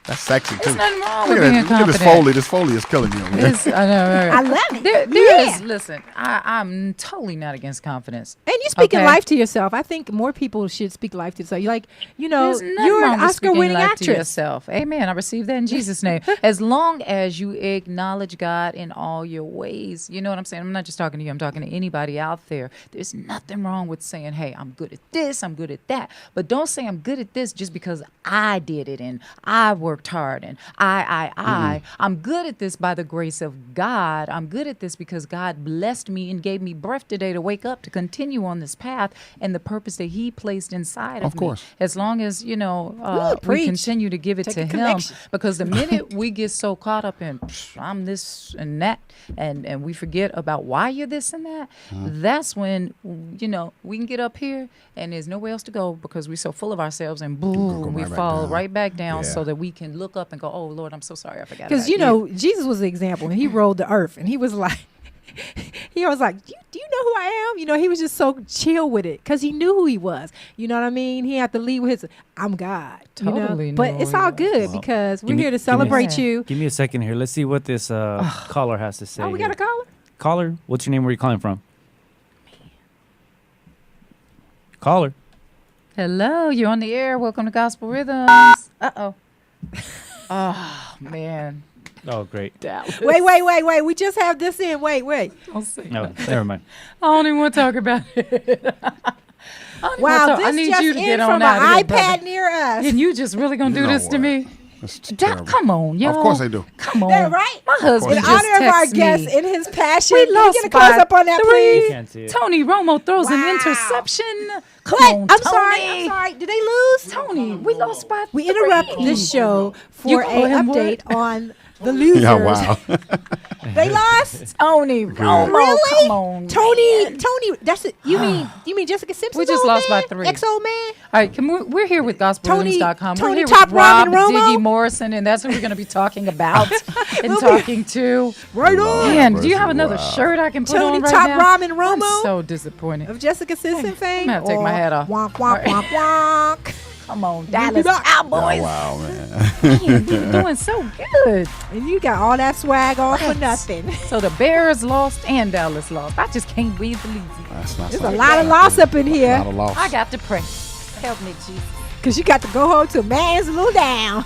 That's sexy too. There's nothing wrong with being confident. Look at this Foley is killing me over here. I know, right? I love it. There is, listen, I'm totally not against confidence. And you speaking life to yourself. I think more people should speak life to themselves. You're an Oscar-winning actress. To yourself. Amen. I receive that in Jesus' name. As long as you acknowledge God in all your ways. You know what I'm saying? I'm not just talking to you. I'm talking to anybody out there. There's nothing wrong with saying, hey, I'm good at this. I'm good at that. But don't say I'm good at this just because I did it and I worked hard and I'm good at this by the grace of God. I'm good at this because God blessed me and gave me breath today to wake up to continue on this path and the purpose that he placed inside of me. Of course. As long as, we continue to give it to him, because the minute we get so caught up in I'm this and that and we forget about why you're this and that, that's when, we can get up here and there's nowhere else to go because we're so full of ourselves and boom, we fall right back down so that we can look up and go, oh, Lord, I'm so sorry. I forgot. Because, Jesus was the example. And he rolled the earth. And he was like, do you know who I am? He was just so chill with it because he knew who he was. You know what I mean? He had to lead with his, I'm God. Totally. But it's all good because we're here to celebrate you. Give me a second here. Let's see what this caller has to say. Oh, we got a caller? Caller, what's your name? Where are you calling from? Caller. Hello, you're on the air. Welcome to Gospel Rhythms. Uh-oh. Oh, man. Oh, great. Dallas. Wait. We just have this in. Wait. I'll see. No, never mind. I don't even want to talk about it. Wow, this I need just you to in get from on an out of here, iPad near us. And you just really going to do this to me? Come on, y'all. Of course they do. Come on. That right? My husband in just honor of our texted guest me. in his passion. We lost get a close up on that, three. please. You can't see it. Tony Romo throws an Wow. interception. Come What? on, I'm Tony. sorry. Did they lose? Tony, we lost by We three. interrupt this show for You a call him update what? on the losers. Yeah, wow. They lost. Tony Romo, Really? come on. Tony. That's it. You mean Jessica Simpson? We just lost by 3. Ex-old man. All right, we're here with GospelRhythms.com. We're Tony here Top with Rob Robin Romo? Diggy Morrison, and that's who we're going to be talking about and talking to. Right on. Man, do you have another shirt I can put Tony on right Top now? Robin I'm Romo so disappointed. of Jessica Simpson fame. I'm gonna take my hat off. Wonk, wonk, wonk, wonk. Come on, Dallas Cowboys. Oh, wow, man. Man, you're doing so good. And you got all that swag all for nothing. So the Bears lost and Dallas lost. I just can't believe it. There's a lot of loss up in here. I got to pray. Help me, Jesus. Because you got to go home to man's little down.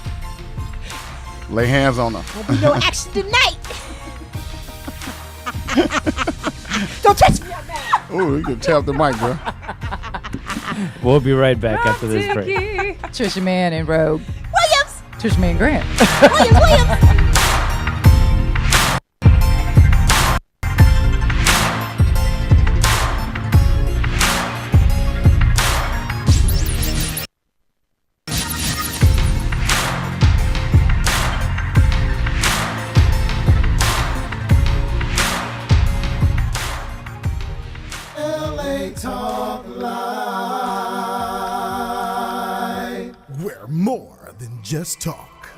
Lay hands on her. Won't be no action tonight. Don't touch me, man. Ooh, you can tap the mic, bro. We'll be right back after this break. Trisha Mann and Rogue. Williams. Trisha Mann Grant. Williams. We're more than just talk.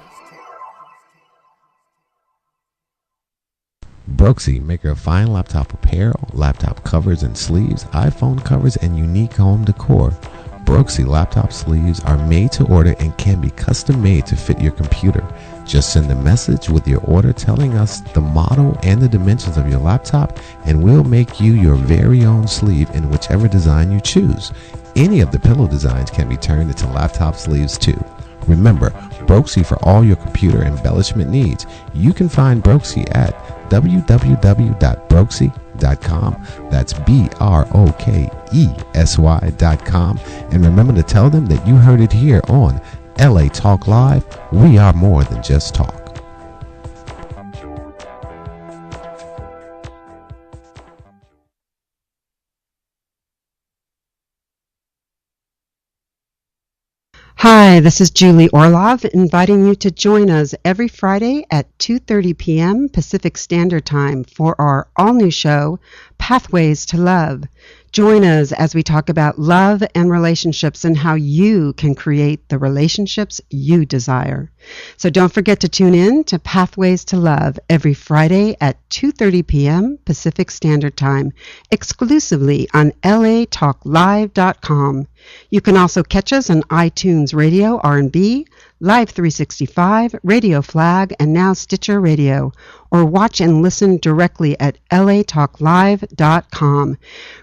Brooksy, maker of fine laptop apparel, laptop covers and sleeves, iPhone covers, and unique home decor. Broxy laptop sleeves are made to order and can be custom made to fit your computer. Just send a message with your order telling us the model and the dimensions of your laptop, and we'll make you your very own sleeve in whichever design you choose. Any of the pillow designs can be turned into laptop sleeves too. Remember, Broxy for all your computer embellishment needs. You can find Broxy at www.broxy.com. That's BROKESY.com. And remember to tell them that you heard it here on LA Talk Live. We are more than just talk. Hi, this is Julie Orlov, inviting you to join us every Friday at 2:30 p.m. Pacific Standard Time for our all-new show, Pathways to Love. Join us as we talk about love and relationships and how you can create the relationships you desire. So don't forget to tune in to Pathways to Love every Friday at 2:30 p.m. Pacific Standard Time, exclusively on latalklive.com. You can also catch us on iTunes Radio R&B, Live 365, Radio Flag, and now Stitcher Radio, or watch and listen directly at latalklive.com.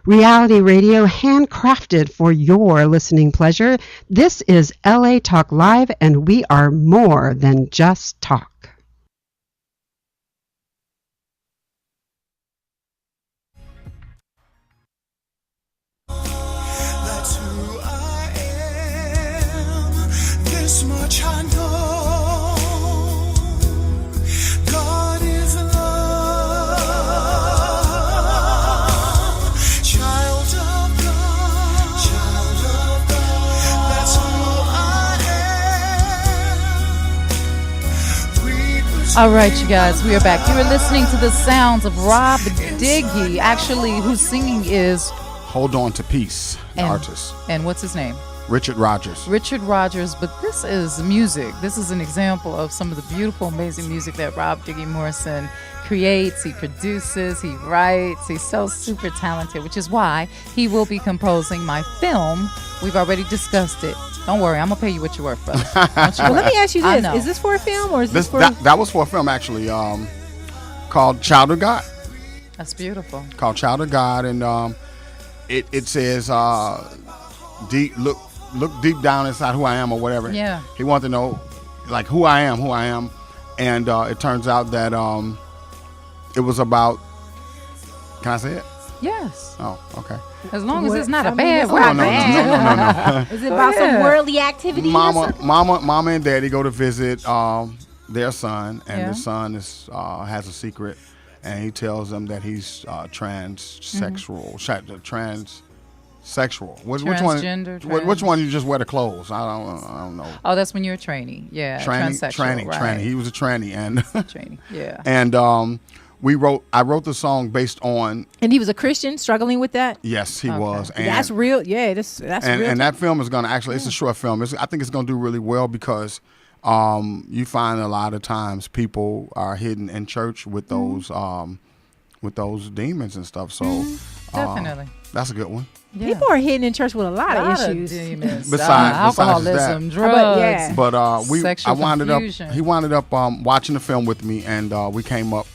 Reality radio handcrafted for your listening pleasure. This is LA Talk Live, and we are more than just talk. That's who I am. This much I know. God is love. Child of God. Child of God. That's who I am. All right, you guys, we are back. You are listening to the sounds of Rob Diggy, actually, whose singing is Hold On to Peace, the artist. And what's his name? Richard Rogers. Richard Rogers. But this is music. This is an example of some of the beautiful, amazing music that Rob Diggy Morrison creates. He produces, he writes. He's so super talented, which is why he will be composing my film. We've already discussed it. Don't worry, I'm going to pay you what you're worth, brother. Well, let me ask you this. Is this for a film or is this for... That was for a film, actually, called Child of God. That's beautiful. Called Child of God, and it says, look deep down inside who I am or whatever. Yeah. He wanted to know, like, who I am. And it turns out that it was about, can I say it? Yes. Oh, okay. As long as it's not a bad word. No. Is it about some worldly activity? Mama and daddy go to visit their son, and the son has a secret, and he tells them that he's transsexual. Transsexual. Which one you just wear the clothes? I don't know. Oh, that's when you're a trainee. Yeah. Tranny. He was a tranny, and trainee. Yeah. And I wrote the song based on. And he was a Christian struggling with that? Yes, he was. And that's real. Yeah, that's real. And that film is going to it's a short film. I think it's going to do really well because you find a lot of times people are hidden in church with those demons and stuff. So definitely. That's a good one. Yeah. People are hidden in church with a lot of issues. Besides alcoholism, that. drugs. But he wound up watching the film with me, and we came up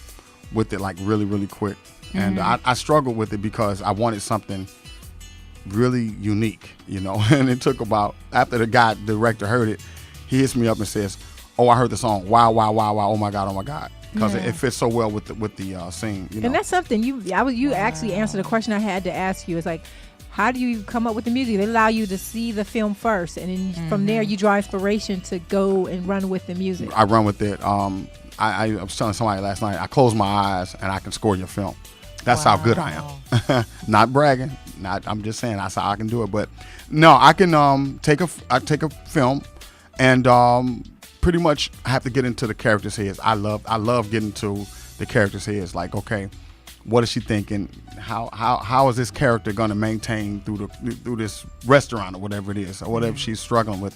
with it like really, really quick. And I struggled with it because I wanted something really unique, and it took about, after the director heard it, he hits me up and says, "Oh, I heard the song. Wow, wow, wow, wow. Oh my God." Because it fits so well with the scene. And that's something you actually answered the question I had to ask you. It's like, how do you come up with the music? They allow you to see the film first, and then from there you draw inspiration to go and run with the music. I run with it. I was telling somebody last night, I close my eyes and I can score your film. That's how good I am. Not bragging. I'm just saying that's how I can do it. But no, I can take a film and pretty much I have to get into the character's heads. I love getting to the character's heads. Like, okay, what is she thinking? How is this character going to maintain through this restaurant or whatever it is, or whatever she's struggling with?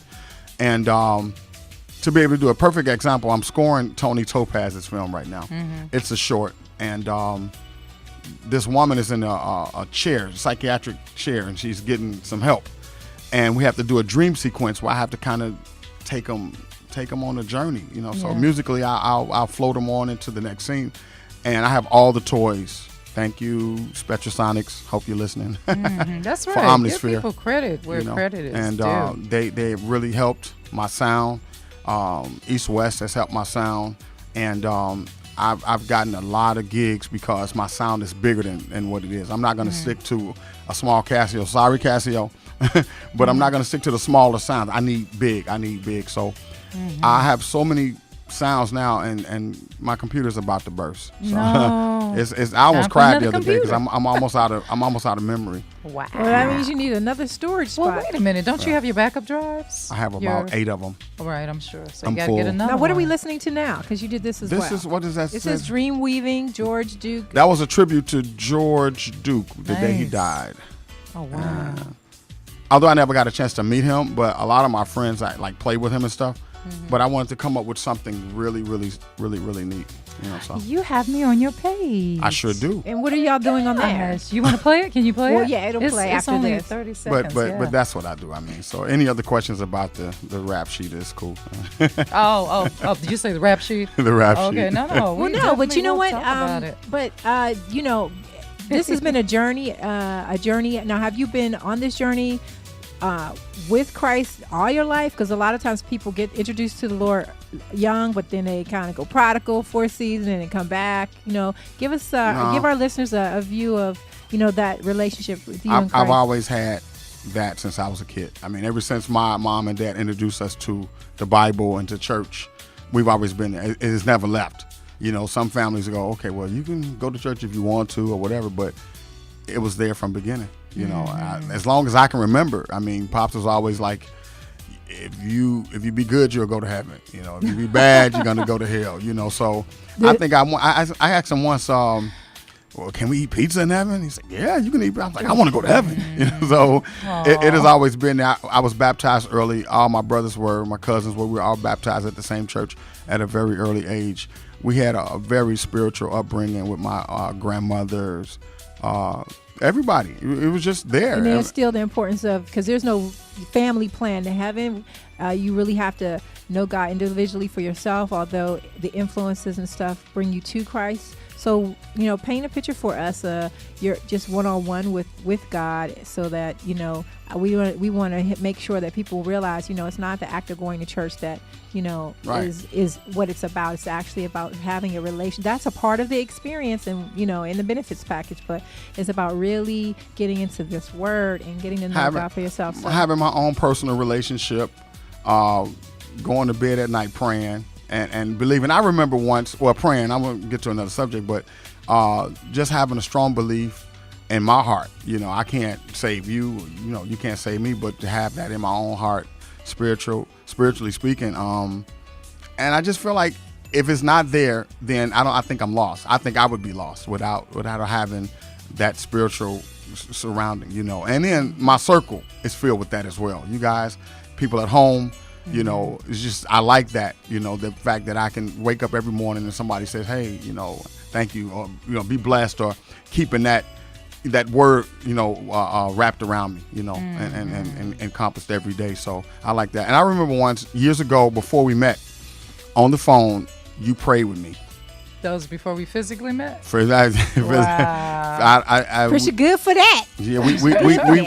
And to be able to do a perfect example, I'm scoring Tony Topaz's film right now. It's a short, and this woman is in a chair, psychiatric chair, and she's getting some help. and we have to do a dream sequence where I have to kind of take them on a journey, you know. So Yeah. musically, I'll float them on into the next scene, and I have all the toys. Thank you, Spectrasonics. Hope you're listening. That's For right. Omnisphere, Give people credit where credit is and due. they really helped my sound. East West has helped my sound, and I've gotten a lot of gigs because my sound is bigger than what it is. I'm not going to stick to a small Casio. Sorry, Casio, but I'm not going to stick to the smaller sound. I need big. So I have so many sounds now, and my computer's about to burst. So No. it's I almost Time for cried the another other day because computer. I'm almost out of memory. Wow. Well, that means you need another storage spot. Well, wait a minute. Don't you have your backup drives? I have about 8 of them. All right, I'm sure. So I'm you got to full. get another Now, what are we one. listening to now? Because you did this as well. This is what is that? It said? says Dream Weaving, George Duke. That was a tribute to George Duke the day he Nice. died. Oh, wow. Although I never got a chance to meet him, but a lot of my friends I like play with him and stuff. But I wanted to come up with something really neat. You know, so You have me on your page. I sure do. And what are y'all doing on there? Yes. You want to play it? Can you play Well, it? yeah, it'll play It's after only this. 30 seconds. But that's what I do. I mean, so any other questions about the rap sheet is cool. Oh, did you say the rap sheet? The rap Okay, sheet. no. Well, we no, but you definitely know will what? talk about it. But you know, this has been a journey. Now, have you been on this journey with Christ all your life? Because a lot of times people get introduced to the Lord young, but then they kind of go prodigal for a season and then come back. You know, give us give our listeners a view of that relationship with you and Christ. I've always had that since I was a kid. I mean, ever since my mom and dad introduced us to the Bible and to church, we've always been there. It has never left. You know, some families go, okay, well, you can go to church if you want to or whatever, but it was there from beginning. You know, as long as I can remember. I mean, Pops was always like, if you be good, you'll go to heaven. You know, if you be bad, you're gonna go to hell. You know, so I think I asked him once, well, can we eat pizza in heaven? He said, yeah, you can eat. I was like, I want to go to heaven. You know, so it has always been there. I was baptized early. All my brothers were, my cousins were. We were all baptized at the same church at a very early age. We had a very spiritual upbringing with my grandmothers. Everybody, it was just there. And there's still the importance of, because there's no family plan to heaven. You really have to know God individually for yourself, although the influences and stuff bring you to Christ. So, paint a picture for us. You're just one-on-one with God, so that, we want to make sure that people realize, it's not the act of going to church that, Right. is what it's about. It's actually about having a relation. That's a part of the experience and, in the benefits package, but it's about really getting into this word and getting to know God for yourself. So. Having my own personal relationship, going to bed at night praying and believing. I remember once, praying, I'm going to get to another subject, but just having a strong belief in my heart. I can't save you, you can't save me, but to have that in my own heart, spiritually speaking. And I just feel like if it's not there, then I think I'm lost. I think I would be lost without having that spiritual surrounding, And then my circle is filled with that as well. You guys, people at home, it's just, I like that, the fact that I can wake up every morning and somebody says, hey, thank you, or, be blessed, or keeping that word, wrapped around me, and encompassed every day. So I like that. And I remember once, years ago, before we met, on the phone, you prayed with me. That was before we physically met? For that, Wow. I Pretty good for that. Yeah,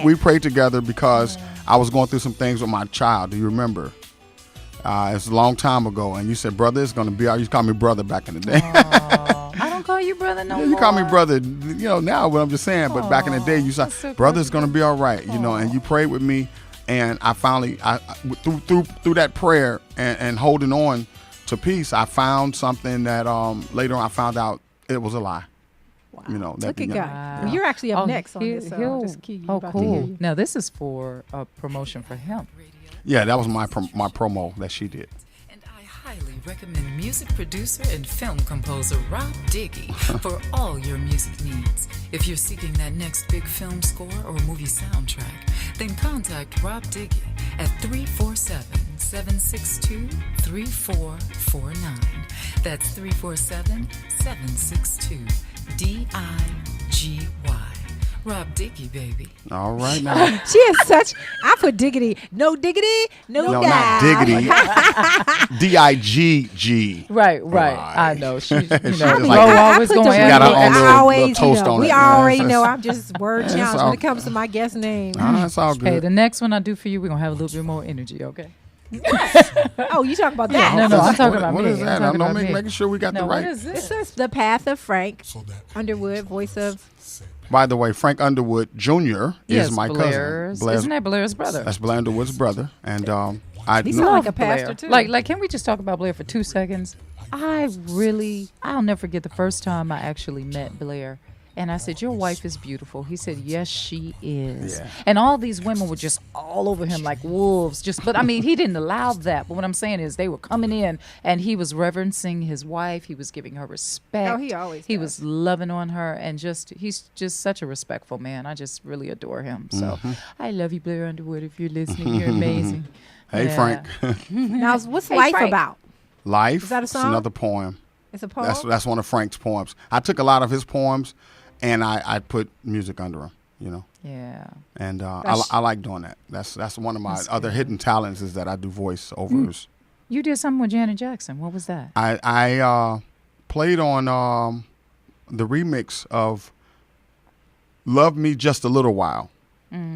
we prayed together because I was going through some things with my child. Do you remember? It's a long time ago, and you said, brother, it's going to be all. You used to call me brother back in the day. I don't call you brother no more. You call me brother, now, but I'm just saying, but back in the day, you said, so brother, it's going to be all right, and you prayed with me, and I finally, through that prayer and holding on to peace, I found something that later on I found out it was a lie. Wow. That, Look at God. Wow. Well, you're actually up next on this. So he'll- just keep oh, about to hear cool. you. Now, this is for a promotion for him. Yeah, that was my promo that she did. And I highly recommend music producer and film composer Rob Diggy for all your music needs. If you're seeking that next big film score or movie soundtrack, then contact Rob Diggy at 347-762-3449. That's 347-762-DIGY. Rob Diggy, baby. All right now. She is such. I put diggity. No diggity. No, No, doubt. not diggity. Digg. Right. I know. She's, She's you just know, like- Ro always put going the She got her after own it. little always, toast on we it. already Yes, know. yes. I'm just word It's challenged all- when it comes to my guest name. That's all good. Okay, the next one I do for you, we're going to have a little bit more energy, okay? Oh, you talking about that? No, I'm talking about What me. is that? I'm talking I'm about me. making sure we got No, the what right. is This this? is The Path of Frank Underwood, voice of. By the way, Frank Underwood Jr. Yes, is my Blair's. cousin. Isn't that Blair's brother? That's Blair Underwood's brother, and I He know. sound like a Blair. pastor too. Like, can we just talk about Blair for 2 seconds? I'll never forget the first time I actually met Blair. And I said, your wife is beautiful. He said, yes, she is. Yeah. And all these women were just all over him like wolves. But I mean, he didn't allow that. But what I'm saying is they were coming in and he was reverencing his wife. He was giving her respect. Oh, he always He does. was loving on her. And he's just such a respectful man. I just really adore him. So I love you, Blair Underwood. If you're listening, you're amazing. Hey, Yeah. Frank. Now, what's Hey, life Frank. about? Life. Is that a It's song? another poem. It's a poem. That's one of Frank's poems. I took a lot of his poems, and I put music under them. You know. Yeah. And That's- I like doing that. That's one of my That's other good. hidden talents is that I do voiceovers. You did something with Janet Jackson. What was that? I played on the remix of "Love Me Just a Little While,"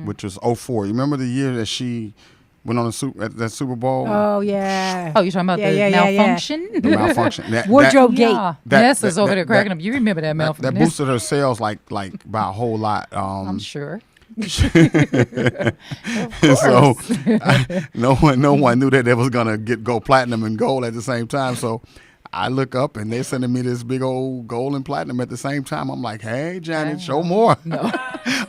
which was 04. You remember the year that she went on at that Super Bowl? Oh yeah. Oh, you're talking about the malfunction? The malfunction. Wardrobe gate. Yeah. that- Nessa's that- over there that- cracking up. You remember that That malfunction? boosted her sales like by a whole lot. I'm sure. So no one knew that they was gonna go platinum and gold at the same time. So I look up and they're sending me this big old gold and platinum at the same time. I'm like, hey, Janet, show more. No.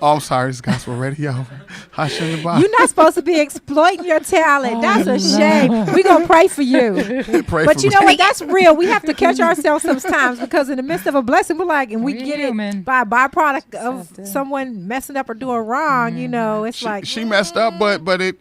Oh, I'm sorry, it's gospel radio. Hush in the box. You're not supposed to be exploiting your talent. That's a shame. We're going to pray for you. Pray But for you know me. what? That's real. We have to catch ourselves sometimes because in the midst of a blessing, we're like, and we We're get human. it by a byproduct of someone messing up or doing wrong. You know, it's like. She messed up, but it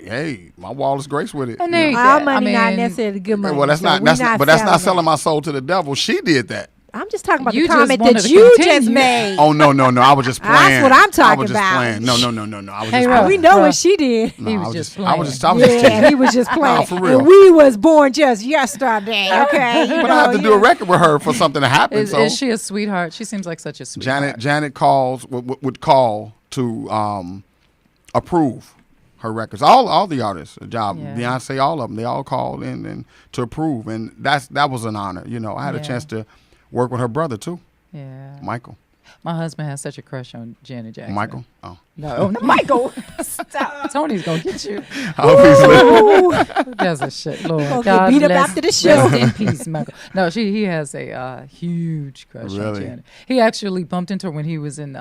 hey, my wall is grace with it. And there you Our go. money not mean, necessarily good money. Well, that's so not we that's not, but that's not selling that. my soul to the devil. She did that. I'm just talking about You the just comment wanted that to you just continue. made. Oh no, I was just That's playing. what I'm I talking was just about. playing. No. I was Hey, just Rob, playing. We know Bruh. what she did. No, He I was was just I was playing. just Yeah, teasing. he was just playing. for real. And we was born just yesterday. Okay, you But know, I have to do a record with her for something to happen. Is, so is she a sweetheart? She seems like such a sweetheart. Janet would call to approve her records. All the artists, job Yeah. Beyonce, all of them, they all called in and to approve, and that was an honor. You know, I had a Yeah. chance to work with her brother too, Yeah. Michael. My husband has such a crush on Janet Jackson. Michael. Oh, No, not Michael. Stop. Tony's going to get you. I hope he's listening. Who does a shit, Lord? Gonna get God beat up bless- after the show. Rest in peace, Michael. No, he has a huge crush on Really? Janet. He actually bumped into her when he was in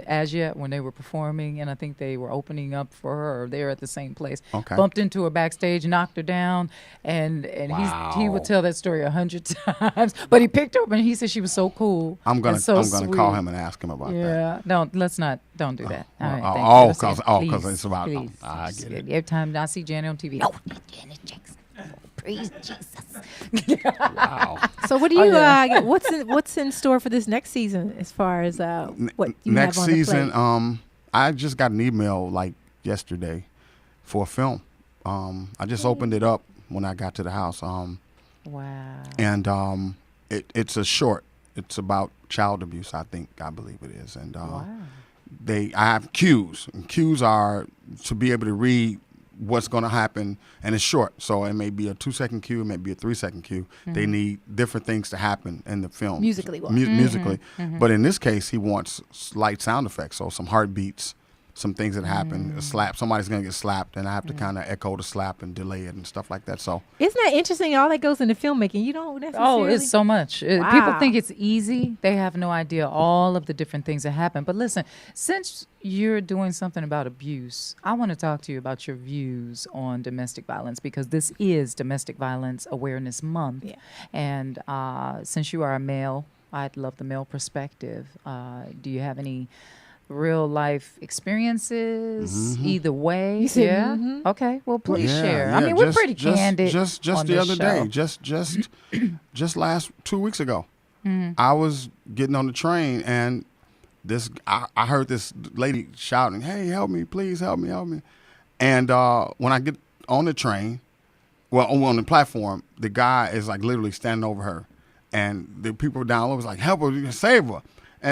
Asia when they were performing, and I think they were opening up for her. Or they were at the same place. Okay. Bumped into her backstage, knocked her down, and he would tell that story 100 times. But he picked her up, and he said she was so cool. I'm gonna and so call sweet. him and ask him about that. Yeah, no, let's not. Don't do that. All right, oh, thank oh, you. 'cause- Please, oh, 'cause it's about- oh, please. I get it. Every time I see Janet on TV, oh, Janet Jackson. Praise Jesus. Wow. So what do Oh, you? yeah. What's in store for this next season as far as what you Next have on the season, plate? I just got an email like yesterday for a film. I just opened it up when I got to the house. Wow. And it's a short. It's about child abuse. I believe it is. And Wow. I have cues. And cues are to be able to read what's going to happen, and it's short. So it may be a 2-second cue, it may be a 3-second cue. They need different things to happen in the film. Musically wise. Musically. But in this case, he wants slight sound effects, so some heartbeats, some things that happen, a slap. Somebody's going to get slapped, and I have to kind of echo the slap and delay it and stuff like that. So Isn't that interesting? All that goes into filmmaking. You don't necessarily. Oh, it's so much. People Wow. think it's easy. They have no idea all of the different things that happen. But listen, since you're doing something about abuse, I want to talk to you about your views on domestic violence because this is Domestic Violence Awareness Month. Yeah. And since you are a male, I'd love the male perspective. Do you have any real life experiences either way? You said, yeah. Okay. Well, please Yeah, share. yeah, I mean, we're just- pretty candid. Just on the this other show. day, just last 2 weeks ago, I was getting on the train and I heard this lady shouting, "Hey, help me, please help me, help me." And when I get on the train, well, on the platform, the guy is like literally standing over her, and the people down low was like, "Help her, you can save her."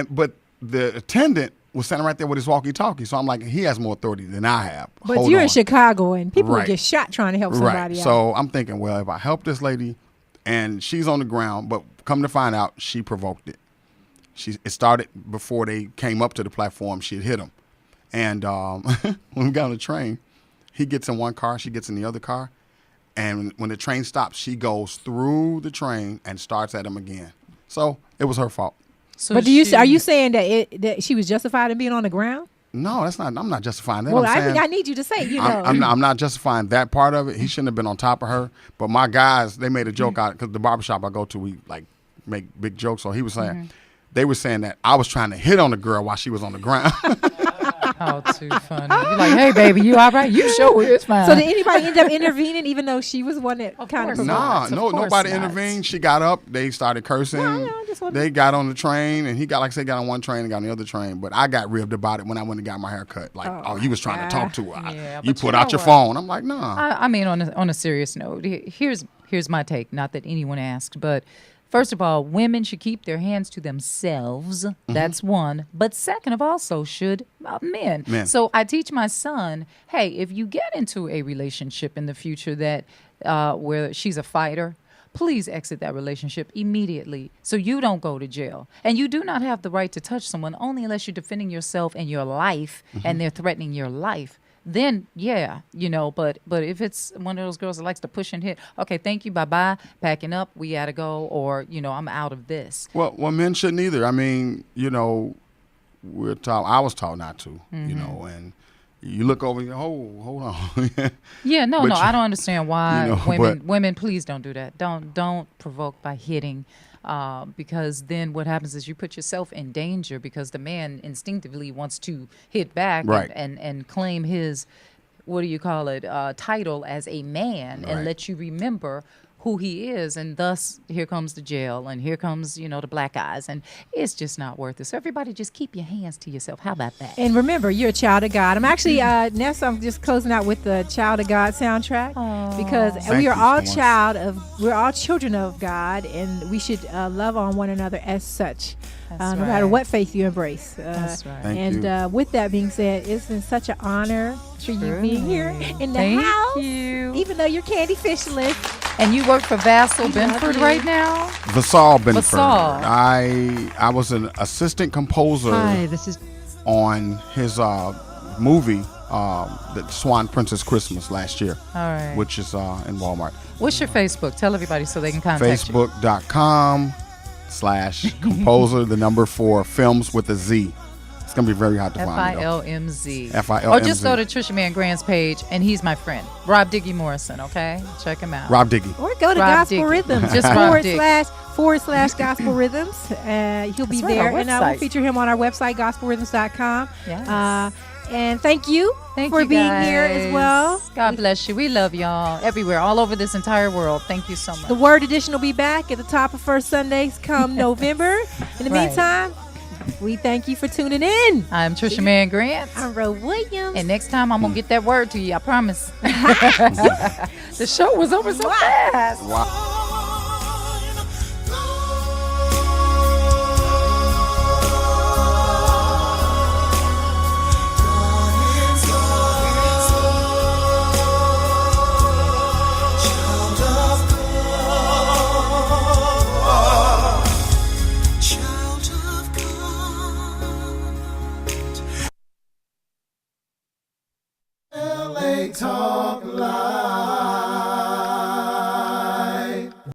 But the attendant was standing right there with his walkie-talkie, so I'm like, he has more authority than I have. But Hold you're on. in Chicago, and people Right. would get shot trying to help somebody Right. out. So I'm thinking, well, if I help this lady, and she's on the ground, but come to find out, she provoked it. It started before they came up to the platform. She had hit him, and when we got on the train, he gets in one car, she gets in the other car. And when the train stops, she goes through the train and starts at him again. So it was her fault. So But are you saying that she was justified in being on the ground? No, that's not. I'm not justifying that. Well, I'm saying, I need you to say, I'm not justifying that part of it. He shouldn't have been on top of her. But my guys, they made a joke out because the barbershop I go to, we like make big jokes. So he was saying, they were saying that I was trying to hit on the girl while she was on the ground. Oh, too funny. You're like, hey, baby, you all right? You sure it's fine. So did anybody end up intervening, even though she was one that kind of? Nobody intervened. She got up. They started cursing. They got on the train, and he got, like I said, got on one train and got on the other train. But I got ribbed about it when I went and got my hair cut. Like, you was trying to talk to her. Yeah, You but put you out know your what? phone. I'm like, nah. I mean, on a serious note, here's my take. Not that anyone asked, but first of all, women should keep their hands to themselves. That's one. But second of all, so should men. So I teach my son, hey, if you get into a relationship in the future that where she's a fighter, please exit that relationship immediately so you don't go to jail. And you do not have the right to touch someone only unless you're defending yourself and your life and they're threatening your life. Then, yeah, but if it's one of those girls that likes to push and hit, okay, thank you, bye-bye, packing up, we got to go, or, I'm out of this. Well, men shouldn't either. I mean, we're taught, I was taught not to, and you look over and you go, hold on. Yeah, no, But I don't understand why but- women, please don't do that. Don't provoke by hitting. Because then what happens is you put yourself in danger because the man instinctively wants to hit back Right. and claim his, what do you call it, title as a man and Right. let you remember who he is. And thus, here comes the jail and here comes, the black eyes. And it's just not worth it. So everybody just keep your hands to yourself. How about that? And remember, you're a child of God. I'm actually, Nessa, I'm just closing out with the Child of God soundtrack because Thank we are you all so much. we're all children of God, and we should love on one another as such, That's no right. matter what faith you embrace. That's right. Thank And you. with that being said, it's been such an honor for you being here in the Thank house, you. even though you're Candy Fishless. And you work for Vassal We love Benford you. right now? Vasal Benford. Vasal. I was an assistant composer Hi, this is on his movie, the Swan Princess Christmas last year, All right. which is in Walmart. What's your Facebook? Tell everybody so they can contact you. Facebook.com/composer, the number 4, films with a Z. It's going to be very hard to find. though. FILMZ. FILMZ. Or just go to Trisha Man Grant's page, and he's my friend. Rob Diggy Morrison, okay? Check him out. Rob Diggy. Or go to Rob Gospel Diggy. Rhythms, Just Rob // Gospel Rhythms. He'll be That's right, there, our and we'll website. feature him on our website, gospelrhythms.com. Yes. And thank you Thank for you being here as guys. well. God bless you. We love y'all everywhere, all over this entire world. Thank you so much. The Word Edition will be back at the top of First Sundays come November. In the Right. meantime, we thank you for tuning in. I'm Trisha Man Grant. I'm Ro Williams. And next time, I'm going to get that word to you. I promise. The show was over so fast. LA Talk Live.